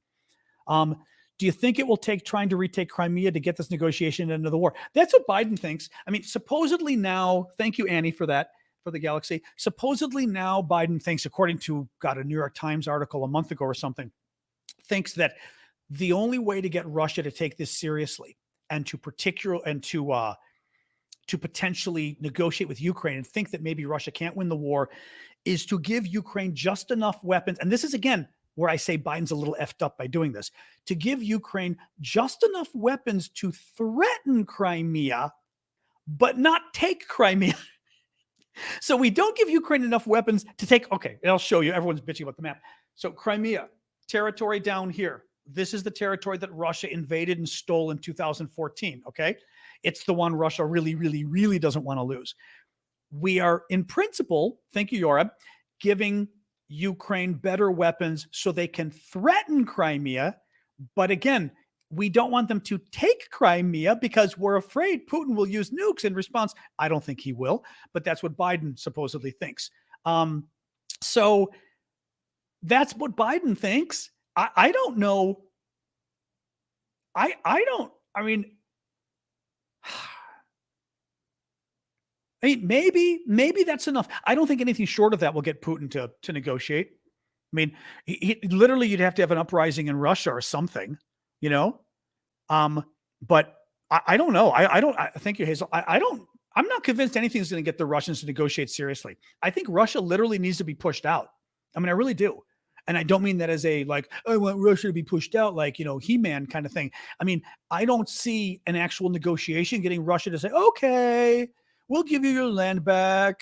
A: Do you think it will take trying to retake Crimea to get this negotiation into the war? That's what Biden thinks. I mean, supposedly now, thank you, Annie, for that, for the Galaxy. Supposedly now Biden thinks, according to a New York Times article a month ago or something, thinks that the only way to get Russia to take this seriously and to potentially negotiate with Ukraine and think that maybe Russia can't win the war is to give Ukraine just enough weapons. And this is, again, where I say Biden's a little effed up by doing this, to give Ukraine just enough weapons to threaten Crimea, but not take Crimea. So we don't give Ukraine enough weapons to take. Okay, I'll show you. Everyone's bitching about the map. So Crimea, territory down here. This is the territory that Russia invaded and stole in 2014. Okay. It's the one Russia really, really, really doesn't want to lose. We are, in principle, thank you, Yoreb, giving Ukraine better weapons so they can threaten Crimea. But again, we don't want them to take Crimea because we're afraid Putin will use nukes in response. I don't think he will, but that's what Biden supposedly thinks. So that's what Biden thinks. I don't know. I mean, maybe that's enough. I don't think anything short of that will get Putin to negotiate. I mean, literally you'd have to have an uprising in Russia or something, you know? But I don't know. Thank you, Hazel. I'm not convinced anything's going to get the Russians to negotiate seriously. I think Russia literally needs to be pushed out. I mean, I really do. And I don't mean that as a, like, I want Russia to be pushed out, like, He-Man kind of thing. I mean, I don't see an actual negotiation getting Russia to say, okay, we'll give you your land back.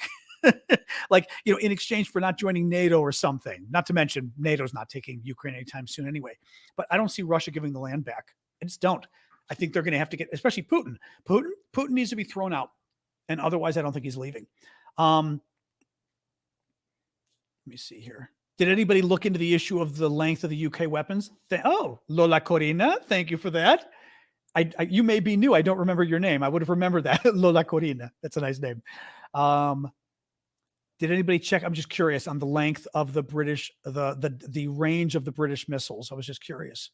A: Like, in exchange for not joining NATO or something. Not to mention NATO's not taking Ukraine anytime soon anyway. But I don't see Russia giving the land back. I just don't. I think they're going to have to get, especially Putin. Putin needs to be thrown out. And otherwise, I don't think he's leaving. Let me see here. Did anybody look into the issue of the length of the UK weapons? Lola Corina, thank you for that. You may be new. I don't remember your name. I would have remembered that. Lola Corina. That's a nice name. Did anybody check? I'm just curious on the length of the British, the range of the British missiles. I was just curious.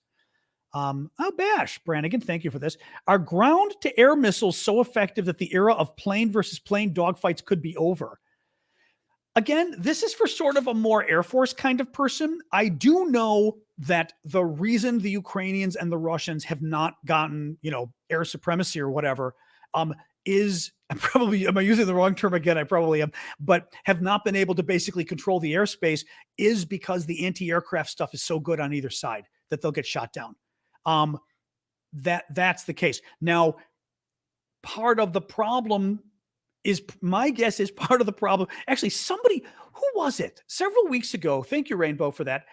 A: Bash Brannigan, thank you for this. Are ground-to-air missiles so effective that the era of plane versus plane dogfights could be over? Again, this is for sort of a more Air Force kind of person. I do know that the reason the Ukrainians and the Russians have not gotten, air supremacy or whatever, is am I using the wrong term again? I probably am, but have not been able to basically control the airspace is because the anti-aircraft stuff is so good on either side that they'll get shot down. That's the case. Now, part of the problem is, my guess is part of the problem. Actually, somebody, who was it? Several weeks ago, thank you, Rainbow, for that.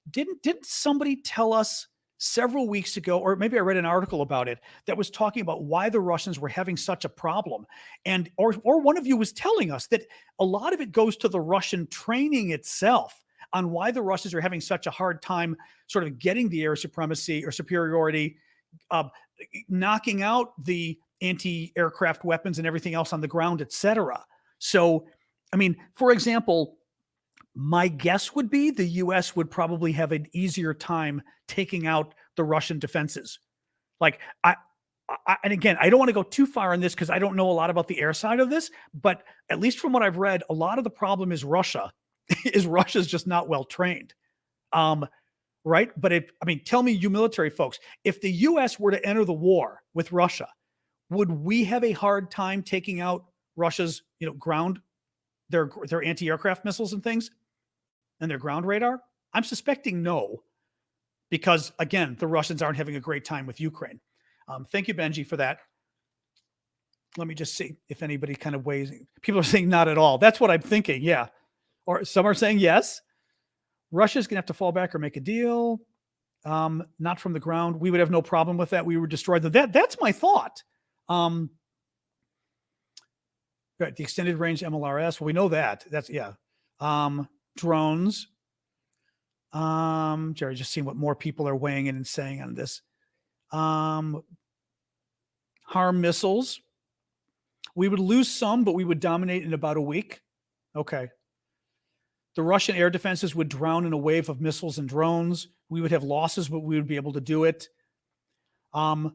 A: Didn't somebody tell us several weeks ago, or maybe I read an article about it, that was talking about why the Russians were having such a problem? And, or one of you was telling us that a lot of it goes to the Russian training itself on why the Russians are having such a hard time sort of getting the air supremacy or superiority, knocking out the anti-aircraft weapons and everything else on the ground, etc. So, I mean, for example, my guess would be the U.S. would probably have an easier time taking out the Russian defenses. Like, and again, I don't want to go too far on this because I don't know a lot about the air side of this, but at least from what I've read, a lot of the problem is Russia. Russia's just not well trained. Right? But tell me, you military folks, if the U.S. were to enter the war with Russia, would we have a hard time taking out Russia's, ground, their anti-aircraft missiles and things, and their ground radar? I'm suspecting no, because again, the Russians aren't having a great time with Ukraine. Thank you, Benji, for that. Let me just see if anybody kind of weighs. People are saying not at all. That's what I'm thinking. Yeah. Or some are saying yes. Russia's going to have to fall back or make a deal. Not from the ground. We would have no problem with that. We would destroy them. That's my thought. Right, the extended range MLRS. Well, we know that. That's, yeah. Drones. Jerry, just seeing what more people are weighing in and saying on this. Harm missiles. We would lose some, but we would dominate in about a week. Okay. The Russian air defenses would drown in a wave of missiles and drones. We would have losses, but we would be able to do it. Now,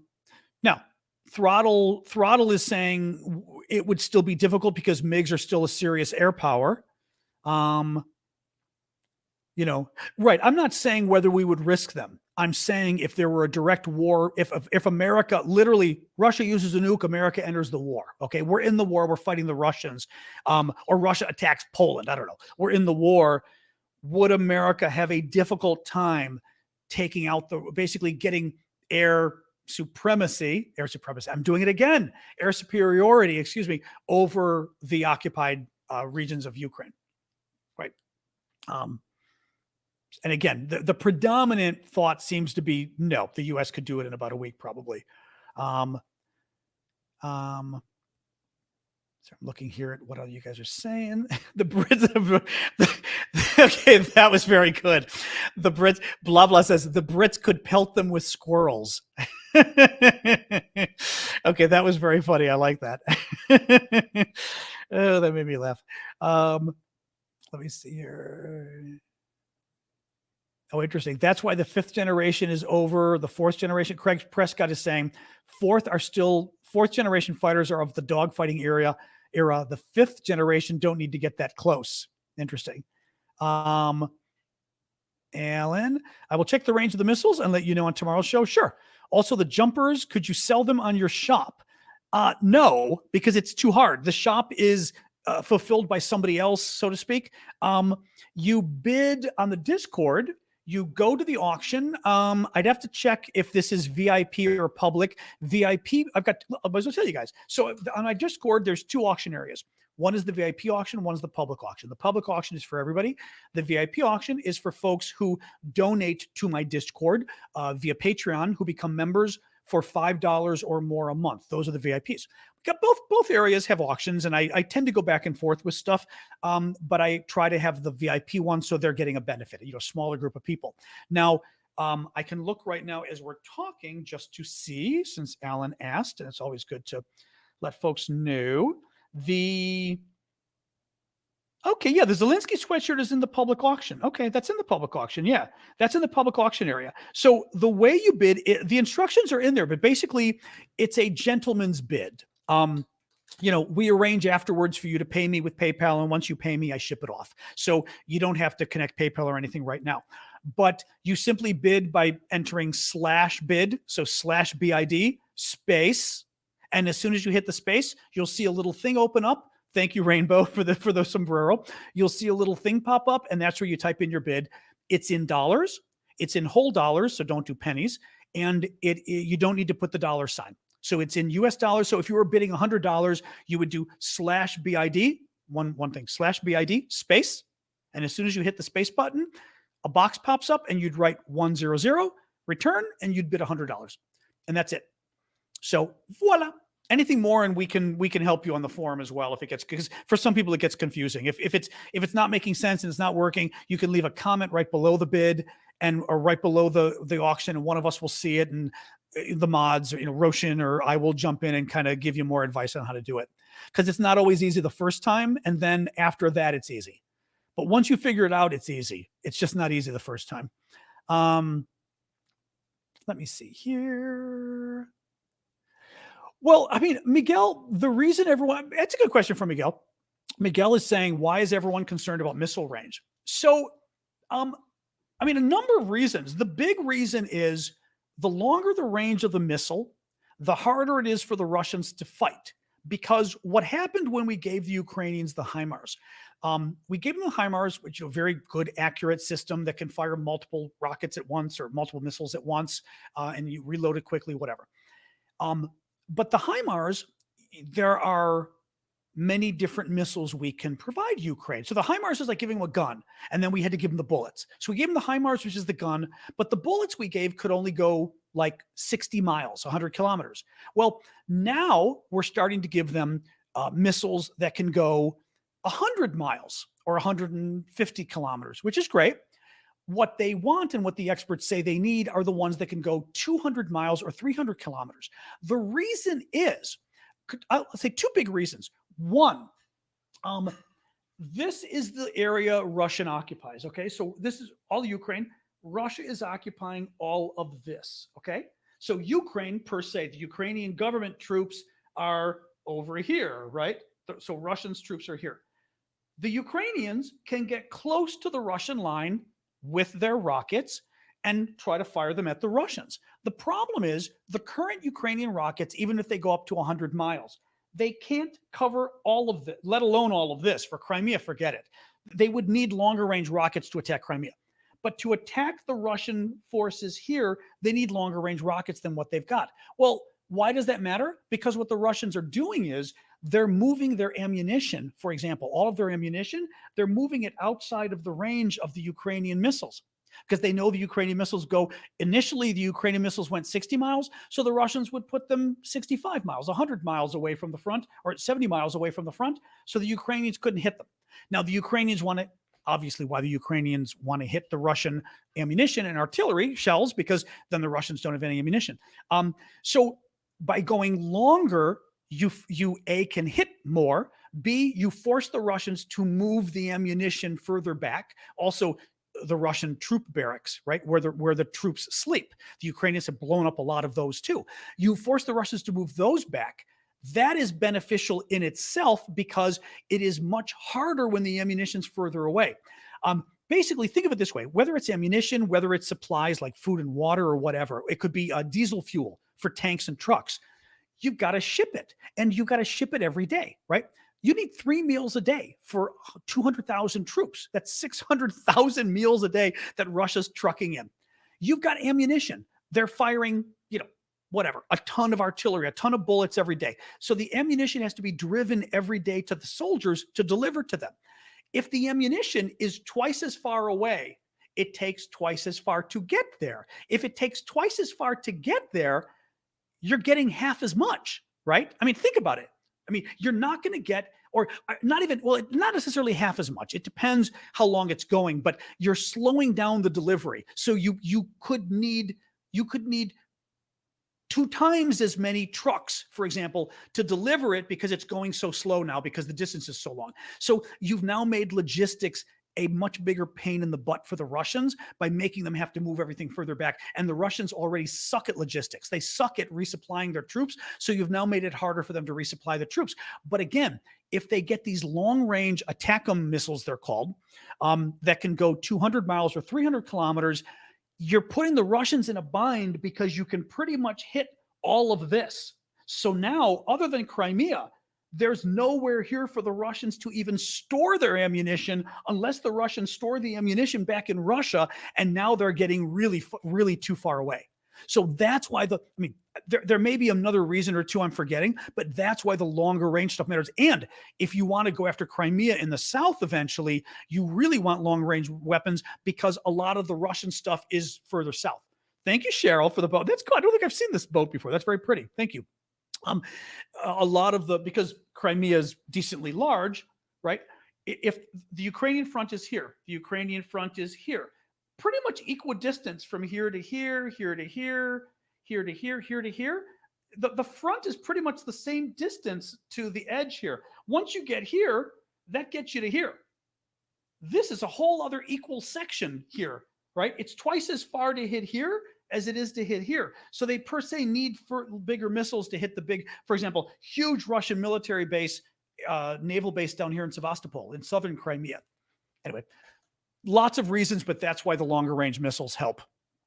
A: Throttle is saying it would still be difficult because MiGs are still a serious air power. Right. I'm not saying whether we would risk them. I'm saying if there were a direct war, if America, literally Russia uses a nuke, America enters the war. Okay. We're in the war. We're fighting the Russians, or Russia attacks Poland. I don't know. We're in the war. Would America have a difficult time taking out basically getting air supremacy? I'm doing it again. Air superiority, over the occupied regions of Ukraine, right? And again, the predominant thought seems to be no, the U.S. could do it in about a week, probably. So I'm looking here at what all you guys are saying. The Brits, okay, that was very good. The Brits, blah, blah says the Brits could pelt them with squirrels. Okay, that was very funny. I like that. Oh, that made me laugh. Let me see here. Oh, interesting. That's why the 5th generation is over. The 4th generation, Craig Prescott is saying, 4th generation fighters are of the dogfighting era. The 5th generation don't need to get that close. Interesting. Alan, I will check the range of the missiles and let you know on tomorrow's show. Sure. Also, the jumpers, could you sell them on your shop? No, because it's too hard. The shop is fulfilled by somebody else, so to speak. You bid on the Discord. You go to the auction. I'd have to check if this is VIP or public. VIP, I was going to tell you guys. So on my Discord, there's 2 auction areas. One is the VIP auction. One is the public auction. The public auction is for everybody. The VIP auction is for folks who donate to my Discord via Patreon, who become members for $5 or more a month. Those are the VIPs. Both areas have auctions, and I tend to go back and forth with stuff, but I try to have the VIP one so they're getting a benefit, smaller group of people. Now, I can look right now as we're talking just to see, since Alan asked, and it's always good to let folks know. Okay, yeah, the Zelensky sweatshirt is in the public auction. Okay, that's in the public auction. Yeah, that's in the public auction area. So the way you bid, the instructions are in there, but basically it's a gentleman's bid. We arrange afterwards for you to pay me with PayPal, and once you pay me, I ship it off. So you don't have to connect PayPal or anything right now. But you simply bid by entering /bid, so /BID space, and as soon as you hit the space, you'll see a little thing open up. Thank you, Rainbow, for the sombrero. You'll see a little thing pop up, and that's where you type in your bid. It's in dollars. It's in whole dollars, so don't do pennies. And you don't need to put the dollar sign. So it's in US dollars. So if you were bidding $100, you would do /BID, one thing, /BID space. And as soon as you hit the space button, a box pops up and you'd write 100, return, and you'd bid $100. And that's it. So voila. Anything more, and we can help you on the forum as well because for some people it gets confusing. If it's not making sense and it's not working, you can leave a comment right below the bid or right below the auction, and one of us will see it, and the mods, or Roshan or I will jump in and kind of give you more advice on how to do it, because it's not always easy the first time, and then after that it's easy. But once you figure it out, it's easy. It's just not easy the first time. Let me see here. Well, I mean, Miguel, the reason that's a good question from Miguel. Miguel is saying, why is everyone concerned about missile range? So, a number of reasons. The big reason is the longer the range of the missile, the harder it is for the Russians to fight. Because what happened when we gave the Ukrainians the HIMARS, we gave them the HIMARS, which is a very good, accurate system that can fire multiple rockets at once or multiple missiles at once, and you reload it quickly, whatever. But the HIMARS, there are many different missiles we can provide Ukraine. So the HIMARS is like giving them a gun, and then we had to give them the bullets. So we gave them the HIMARS, which is the gun, but the bullets we gave could only go like 60 miles, 100 kilometers. Well, now we're starting to give them missiles that can go 100 miles or 150 kilometers, which is great. What they want and what the experts say they need are the ones that can go 200 miles or 300 kilometers. The reason is, I'll say 2 big reasons. One, this is the area Russia occupies, okay? So this is all Ukraine. Russia is occupying all of this, okay? So Ukraine, per se, the Ukrainian government troops are over here, right? So Russian troops are here. The Ukrainians can get close to the Russian line with their rockets and try to fire them at the Russians. The problem is the current Ukrainian rockets, even if they go up to 100 miles, they can't cover all of it, let alone all of this. For Crimea, forget it. They would need longer range rockets to attack Crimea. But to attack the Russian forces here, they need longer range rockets than what they've got. Well, Why does that matter? Because what the Russians are doing is they're moving their ammunition, for example, all of their ammunition, they're moving it outside of the range of the Ukrainian missiles because they know the Ukrainian missiles go, initially the Ukrainian missiles went 60 miles, so the Russians would put them 65 miles, 100 miles away from the front, or 70 miles away from the front, so the Ukrainians couldn't hit them. Now the Ukrainians want to, obviously why the Ukrainians want to hit the Russian ammunition and artillery shells, because then the Russians don't have any ammunition. So by going longer, you A, can hit more, B, you force the Russians to move the ammunition further back. Also, the Russian troop barracks, right, where the troops sleep. The Ukrainians have blown up a lot of those too. You force the Russians to move those back. That is beneficial in itself because it is much harder when the ammunition's further away. Basically, think of it this way: whether it's ammunition, whether it's supplies like food and water or whatever, it could be diesel fuel for tanks and trucks. You've got to ship it, and you've got to ship it every day, right? You need 3 meals a day for 200,000 troops. That's 600,000 meals a day that Russia's trucking in. You've got ammunition. They're firing, whatever, a ton of artillery, a ton of bullets every day. So the ammunition has to be driven every day to the soldiers to deliver to them. If the ammunition is twice as far away, it takes twice as far to get there. If it takes twice as far to get there, you're getting half as much, right? I mean, think about it. I mean, you're not going to get, or not even, well, not necessarily half as much. It depends how long it's going, but you're slowing down the delivery. So you could need 2 times as many trucks, for example, to deliver it because it's going so slow now because the distance is so long. So you've now made logistics a much bigger pain in the butt for the Russians by making them have to move everything further back. And the Russians already suck at logistics. They suck at resupplying their troops. So you've now made it harder for them to resupply the troops. But again, if they get these long-range ATACMS missiles, they're called, that can go 200 miles or 300 kilometers, you're putting the Russians in a bind because you can pretty much hit all of this. So now, other than Crimea, there's nowhere here for the Russians to even store their ammunition unless the Russians store the ammunition back in Russia, and now they're getting really, really too far away. So that's why there may be another reason or two I'm forgetting, but that's why the longer range stuff matters. And if you want to go after Crimea in the south eventually, you really want long range weapons because a lot of the Russian stuff is further south. Thank you, Cheryl, for the boat. That's good. I don't think I've seen this boat before. That's very pretty. Thank you. A lot of because Crimea is decently large, right? If the Ukrainian front is here, the Ukrainian front is here, pretty much equidistant from here to here, here to here, here to here, here to here. The front is pretty much the same distance to the edge here. Once you get here, that gets you to here. This is a whole other equal section here, right? It's twice as far to hit here as it is to hit here. So they per se need for bigger missiles to hit the big, for example, huge Russian military base, naval base down here in Sevastopol in southern Crimea. Anyway, lots of reasons, but that's why the longer range missiles help.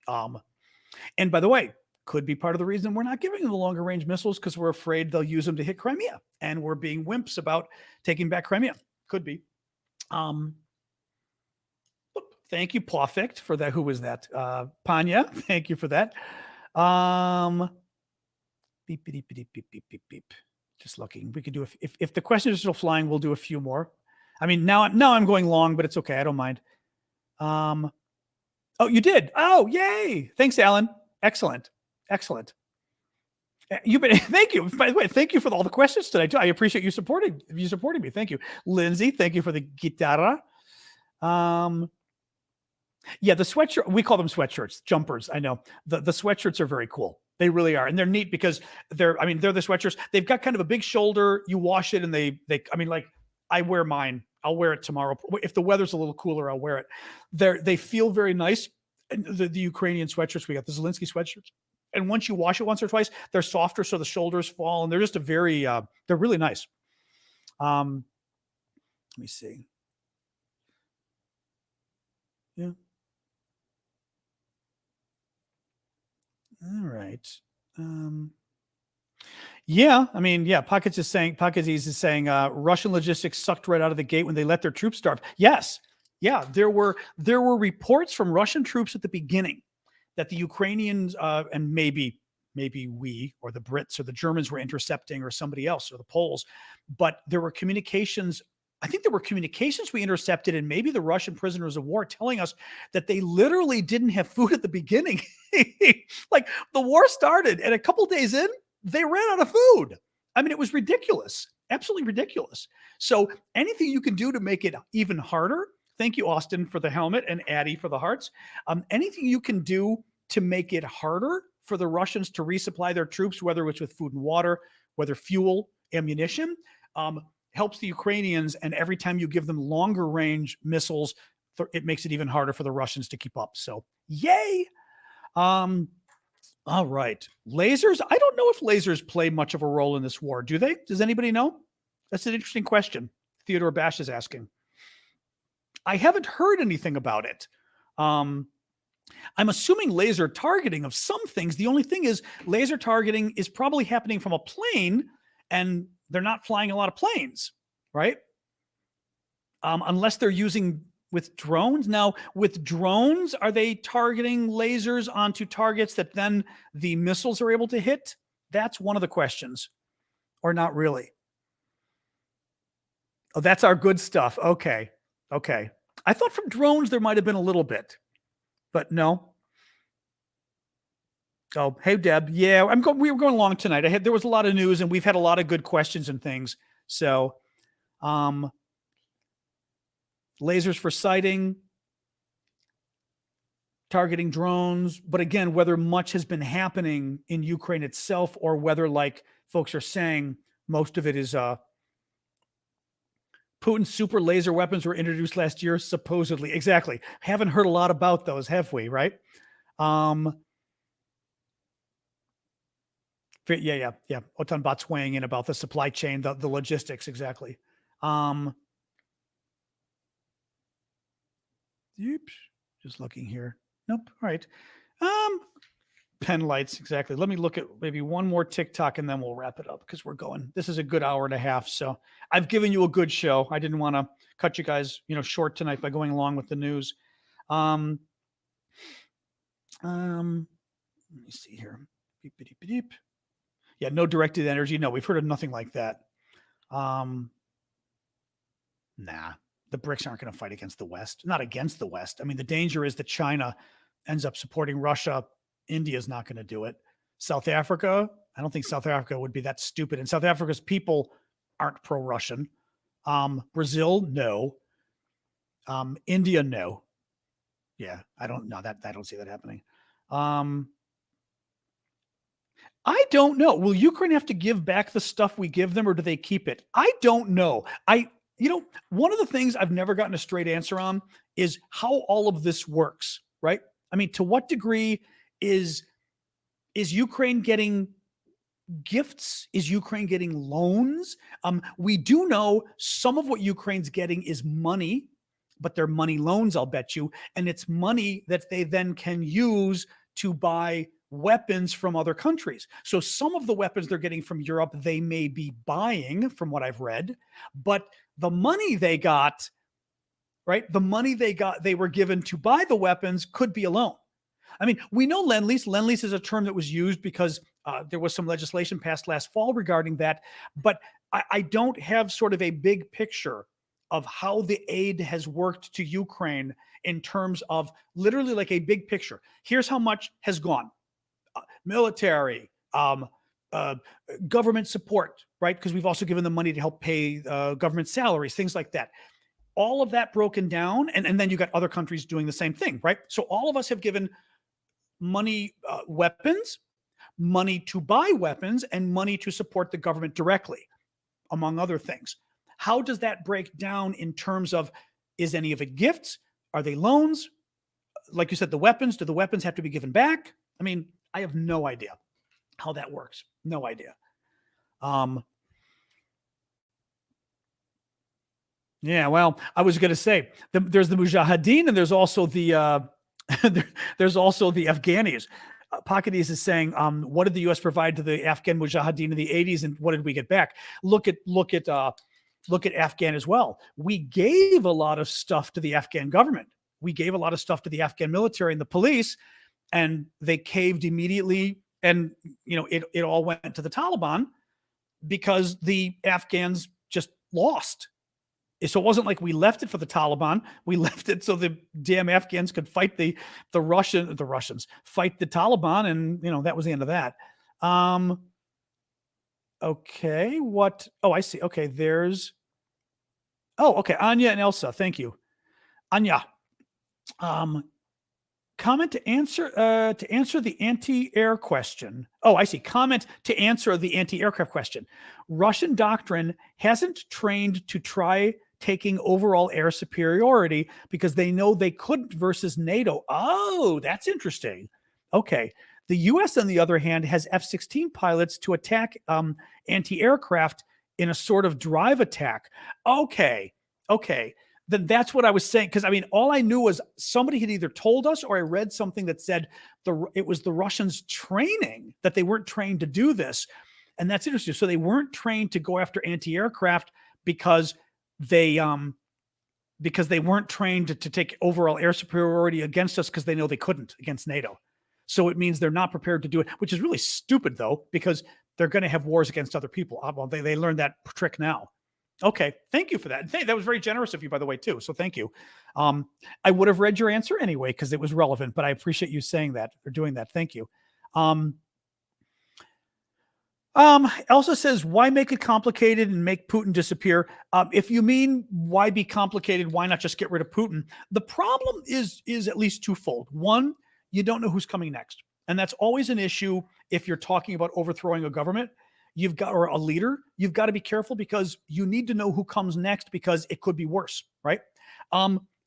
A: And by the way, could be part of the reason we're not giving them the longer range missiles because we're afraid they'll use them to hit Crimea and we're being wimps about taking back Crimea. Could be. Thank you, Plofect, for that. Who was that? Panya, thank you for that. Beep, beep, beep, beep, beep, beep, beep. Just looking. We could do, if the questions are still flying, we'll do a few more. I mean, now I'm going long, but it's okay. I don't mind. Oh, you did. Oh, yay. Thanks, Alan. Excellent. Excellent. Thank you. By the way, thank you for all the questions today too. I appreciate you supporting me. Thank you. Lindsay, thank you for the guitarra. Yeah, the sweatshirt, we call them sweatshirts, jumpers. I know the sweatshirts are very cool. They really are. And they're neat because they're the sweatshirts. They've got kind of a big shoulder. You wash it and I wear mine. I'll wear it tomorrow. If the weather's a little cooler, I'll wear it. They feel very nice. The Ukrainian sweatshirts, we got the Zelensky sweatshirts. And once you wash it once or twice, they're softer. So the shoulders fall and they're just they're really nice. Let me see. Yeah. All right. Yeah, I mean, yeah, Pockets is saying Russian logistics sucked right out of the gate when they let their troops starve. Yes. Yeah, there were reports from Russian troops at the beginning that the Ukrainians and maybe maybe we or the Brits or the Germans were intercepting or somebody else or the Poles, but there were communications. I think there were communications we intercepted and maybe the Russian prisoners of war telling us that they literally didn't have food at the beginning. Like the war started and a couple days in, they ran out of food. I mean, it was ridiculous, absolutely ridiculous. So anything you can do to make it even harder. Thank you, Austin, for the helmet and Addie for the hearts. Anything you can do to make it harder for the Russians to resupply their troops, whether it's with food and water, whether fuel, ammunition, helps the Ukrainians. And every time you give them longer range missiles, it makes it even harder for the Russians to keep up. So yay. All right. Lasers. I don't know if lasers play much of a role in this war. Do they? Does anybody know? That's an interesting question. Theodore Bash is asking. I haven't heard anything about it. I'm assuming laser targeting of some things. The only thing is laser targeting is probably happening from a plane and they're not flying a lot of planes, right? Unless they're using with drones. Now, with drones, are they targeting lasers onto targets that then the missiles are able to hit? That's one of the questions. Or not really. Oh, that's our good stuff. Okay. Okay. I thought from drones there might have been a little bit, but no. Oh, hey, Deb. Yeah, we were going along tonight. There was a lot of news and we've had a lot of good questions and things. So, lasers for sighting, targeting drones. But again, whether much has been happening in Ukraine itself or whether, like folks are saying, most of it is Putin's super laser weapons were introduced last year, supposedly. Exactly. Haven't heard a lot about those, have we? Right? Yeah. Otan Bot's weighing in about the supply chain, the logistics. Exactly. Oops. Just looking here. Nope. All right. Pen lights. Exactly. Let me look at maybe one more TikTok and then we'll wrap it up because we're going. This is a good hour and a half. So I've given you a good show. I didn't want to cut you guys, short tonight by going along with the news. Let me see here. Beep, beep, beep, beep. Yeah, no directed energy. No, we've heard of nothing like that. Nah, the BRICS aren't going to fight against the West. Not against the West. I mean, the danger is that China ends up supporting Russia. India's not going to do it. South Africa, I don't think South Africa would be that stupid. And South Africa's people aren't pro-Russian. Brazil, no. India, no. Yeah, I don't see that happening. I don't know. Will Ukraine have to give back the stuff we give them or do they keep it? I don't know. One of the things I've never gotten a straight answer on is how all of this works, right? I mean, to what degree is Ukraine getting gifts? Is Ukraine getting loans? We do know some of what Ukraine's getting is money, but they're money loans, I'll bet you. And it's money that they then can use to buy weapons from other countries. So some of the weapons they're getting from Europe, they may be buying from what I've read, but the money they got, right? The money they were given to buy the weapons could be a loan. I mean, we know Lend-Lease. Lend-Lease is a term that was used because there was some legislation passed last fall regarding that, but I don't have sort of a big picture of how the aid has worked to Ukraine in terms of literally like a big picture. Here's how much has gone. Military, government support, right? Because we've also given them money to help pay government salaries, things like that. All of that broken down. And then you got other countries doing the same thing, right? So all of us have given money, weapons, money to buy weapons, and money to support the government directly, among other things. How does that break down in terms of, is any of it gifts? Are they loans? Like you said, the weapons, do the weapons have to be given back? I mean, I have no idea how that works. No idea. Yeah, well, I was going to say there's the Mujahideen and there's also the there's also the Afghanis. Pakadis is saying, what did the U.S. provide to the Afghan Mujahideen in the 80s, and what did we get back? Look at Afghan as well. We gave a lot of stuff to the Afghan government. We gave a lot of stuff to the Afghan military and the police, and they caved immediately And, it all went to the Taliban because the Afghans just lost. So it wasn't like we left it for the Taliban. We left it so the damn Afghans could fight the Russians, fight the Taliban, and that was the end of that. Okay, what? Oh, I see. Okay, okay, Anya and Elsa. Thank you, Anya. Comment to answer the anti-air question. Oh, I see. Comment to answer the anti-aircraft question. Russian doctrine hasn't trained to try taking overall air superiority because they know they couldn't versus NATO. Oh, that's interesting. Okay. The U.S., on the other hand, has F-16 pilots to attack anti-aircraft in a sort of drive attack. Okay. Then that's what I was saying. Because, all I knew was somebody had either told us or I read something that said it was the Russians training, that they weren't trained to do this. And that's interesting. So they weren't trained to go after anti-aircraft because they weren't trained to take overall air superiority against us because they know they couldn't against NATO. So it means they're not prepared to do it, which is really stupid, though, because they're going to have wars against other people. Well, they learned that trick now. Okay, thank you for that. That was very generous of you, by the way, too. So thank you. I would have read your answer anyway because it was relevant, but I appreciate you saying that or doing that. Thank you. Elsa says, why make it complicated and make Putin disappear? If you mean why be complicated, why not just get rid of Putin? The problem is at least twofold. One, you don't know who's coming next. And that's always an issue if you're talking about overthrowing a government. Or a leader, you've got to be careful because you need to know who comes next because it could be worse, right?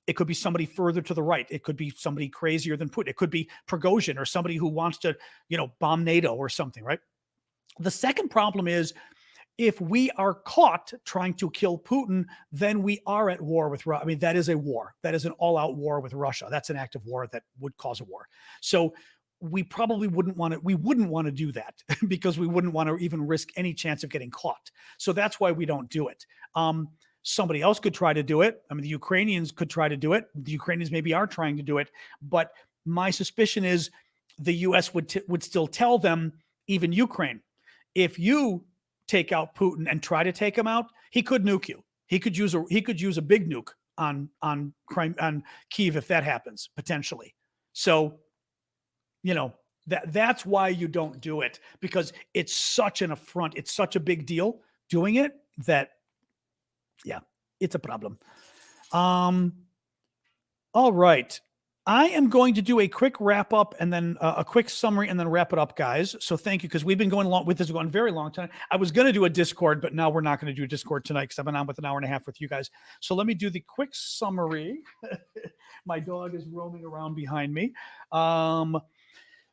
A: It could be somebody further to the right. It could be somebody crazier than Putin. It could be Prigozhin or somebody who wants to, bomb NATO or something, right? The second problem is if we are caught trying to kill Putin, then we are at war with Russia. That is a war. That is an all-out war with Russia. That's an act of war that would cause a war. So we probably wouldn't want to do that because we wouldn't want to even risk any chance of getting caught. So that's why we don't do it. Somebody else could try to do it. The Ukrainians could try to do it. The Ukrainians maybe are trying to do it, but my suspicion is the U.S. would still tell them, even Ukraine, if you take out Putin and try to take him out, he could nuke you. He could use a big nuke on Kyiv if that happens potentially. So, that's why you don't do it, because it's such an affront. It's such a big deal doing it that, yeah, it's a problem. All right. I am going to do a quick wrap up and then a quick summary and then wrap it up, guys. So thank you, because we've been going along with this going a very long time. I was going to do a Discord, but now we're not going to do a Discord tonight because I've been on with an hour and a half with you guys. So let me do the quick summary. My dog is roaming around behind me.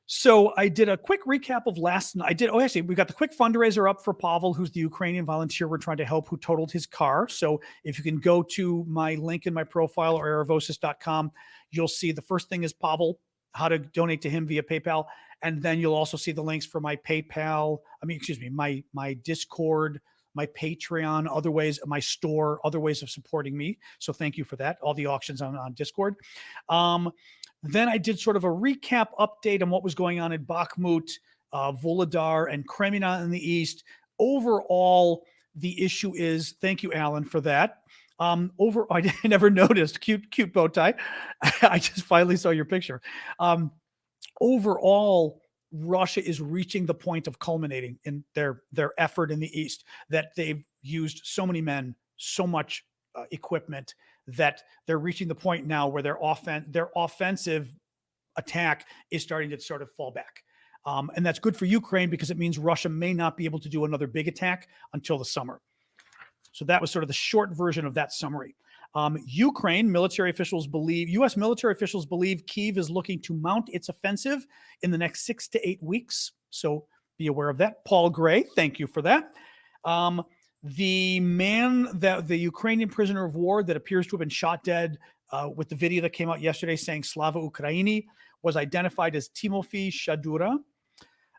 A: So I did a quick recap of last night. Actually, we got the quick fundraiser up for Pavel, who's the Ukrainian volunteer we're trying to help, who totaled his car. So if you can go to my link in my profile or aravosis.com, you'll see the first thing is Pavel, how to donate to him via PayPal. And then you'll also see the links for my PayPal, my Discord, my Patreon, other ways, my store, other ways of supporting me. So thank you for that. All the auctions on Discord. Then I did sort of a recap update on what was going on in Bakhmut, Volodar, and Cremina in the east. Overall, the issue is, thank you, Alan, for that. I never noticed, cute bow tie. I just finally saw your picture. Overall, Russia is reaching the point of culminating in their effort in the east, that they've used so many men, so much equipment, that they're reaching the point now where their offensive attack is starting to sort of fall back. And that's good for Ukraine because it means Russia may not be able to do another big attack until the summer. So that was sort of the short version of that summary. Ukraine military officials believe, U.S. military officials believe Kyiv is looking to mount its offensive in the next 6 to 8 weeks. So be aware of that. Paul Gray, thank you for that. The Ukrainian prisoner of war that appears to have been shot dead with the video that came out yesterday saying Slava Ukraini was identified as Timofey Shadura.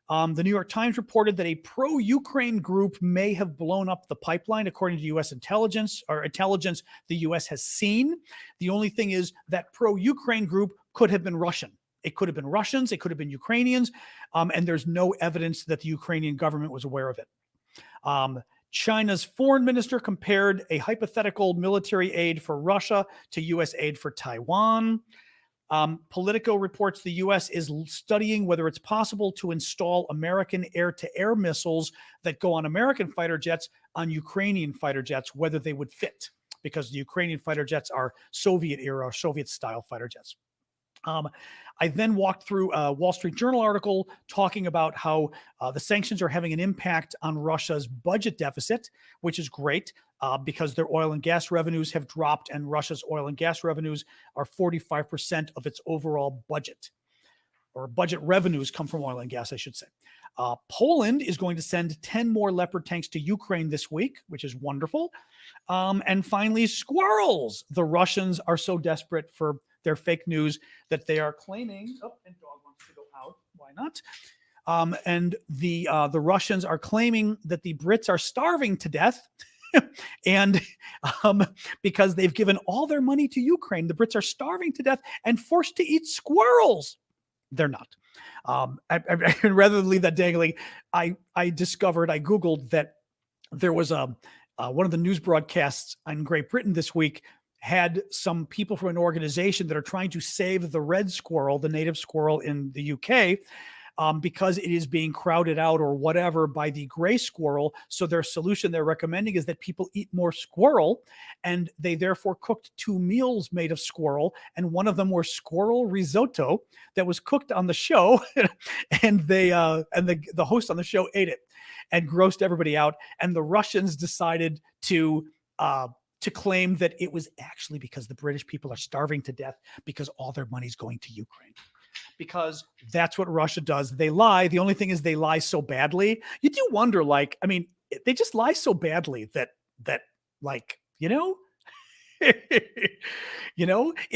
A: The New York Times reported that a pro-Ukraine group may have blown up the pipeline, according to U.S. intelligence the U.S. has seen. The only thing is that pro-Ukraine group could have been Russian. It could have been Russians. It could have been Ukrainians. And there's no evidence that the Ukrainian government was aware of it. China's foreign minister compared a hypothetical military aid for Russia to U.S. aid for Taiwan. Politico reports the U.S. is studying whether it's possible to install American air-to-air missiles that go on American fighter jets on Ukrainian fighter jets, whether they would fit, because the Ukrainian fighter jets are Soviet-era, Soviet-style fighter jets. I then walked through a Wall Street Journal article talking about how the sanctions are having an impact on Russia's budget deficit, which is great because their oil and gas revenues have dropped, and Russia's oil and gas revenues are 45% of its overall budget, or budget revenues come from oil and gas, I should say. Poland is going to send 10 more Leopard tanks to Ukraine this week, which is wonderful. And finally, squirrels. The Russians are so desperate for their fake news that they are claiming, oh, and dog wants to go out. Why not? And the Russians are claiming that the Brits are starving to death. And because they've given all their money to Ukraine, the Brits are starving to death and forced to eat squirrels. They're not. Rather than leave that dangling, I Googled that there was one of the news broadcasts in Great Britain this week had some people from an organization that are trying to save the red squirrel, the native squirrel in the UK, because it is being crowded out or whatever by the gray squirrel. So their solution they're recommending is that people eat more squirrel, and they therefore cooked 2 meals made of squirrel, and one of them were squirrel risotto that was cooked on the show, and the host on the show ate it and grossed everybody out. And the Russians decided to claim that it was actually because the British people are starving to death because all their money's going to Ukraine. Because that's what Russia does. They lie. The only thing is they lie so badly. You do wonder, like, I mean, they just lie so badly that like, it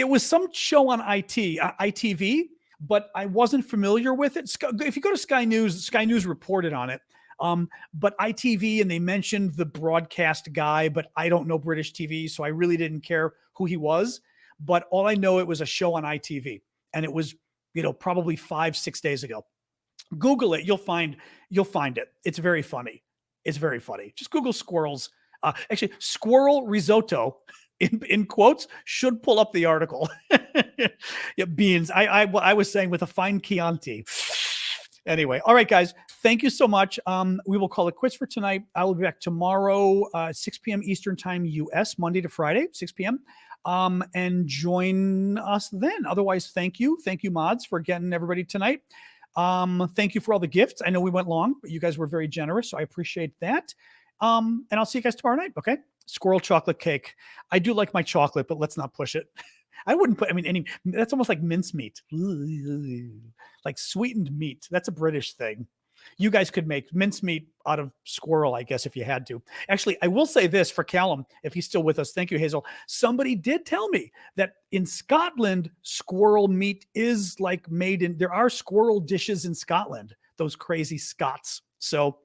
A: was some show on ITV, but I wasn't familiar with it. If you go to Sky News reported on it. But ITV, and they mentioned the broadcast guy, but I don't know British TV, so I really didn't care who he was. But all I know, it was a show on ITV, and it was, probably 5-6 days ago. Google it. You'll find it. It's very funny. It's very funny. Just Google squirrels. Actually, squirrel risotto in quotes should pull up the article. Yeah, beans. I was saying with a fine Chianti. Anyway, all right, guys, thank you so much. We will call it quits for tonight. I will be back tomorrow, 6 p.m. Eastern time, U.S., Monday to Friday, 6 p.m. And join us then. Otherwise, thank you. Thank you, mods, for getting everybody tonight. Thank you for all the gifts. I know we went long, but you guys were very generous, so I appreciate that. And I'll see you guys tomorrow night, okay? Squirrel chocolate cake. I do like my chocolate, but let's not push it. I wouldn't put, that's almost like mincemeat. Like sweetened meat. That's a British thing. You guys could make mincemeat out of squirrel, I guess, if you had to. Actually, I will say this for Callum, if he's still with us. Thank you, Hazel. Somebody did tell me that in Scotland, squirrel meat is like there are squirrel dishes in Scotland, those crazy Scots. So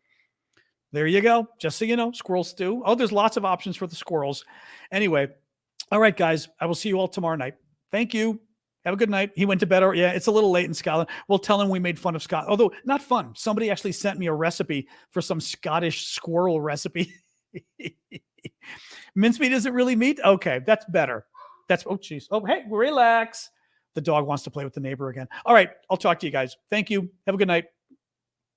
A: there you go. Just so you know, squirrel stew. Oh, there's lots of options for the squirrels. Anyway. All right, guys, I will see you all tomorrow night. Thank you. Have a good night. He went to bed. Yeah, it's a little late in Scotland. We'll tell him we made fun of Scotland. Although, not fun. Somebody actually sent me a recipe for some Scottish squirrel recipe. Mincemeat isn't really meat? Okay, that's better. Oh, geez. Oh, hey, relax. The dog wants to play with the neighbor again. All right, I'll talk to you guys. Thank you. Have a good night.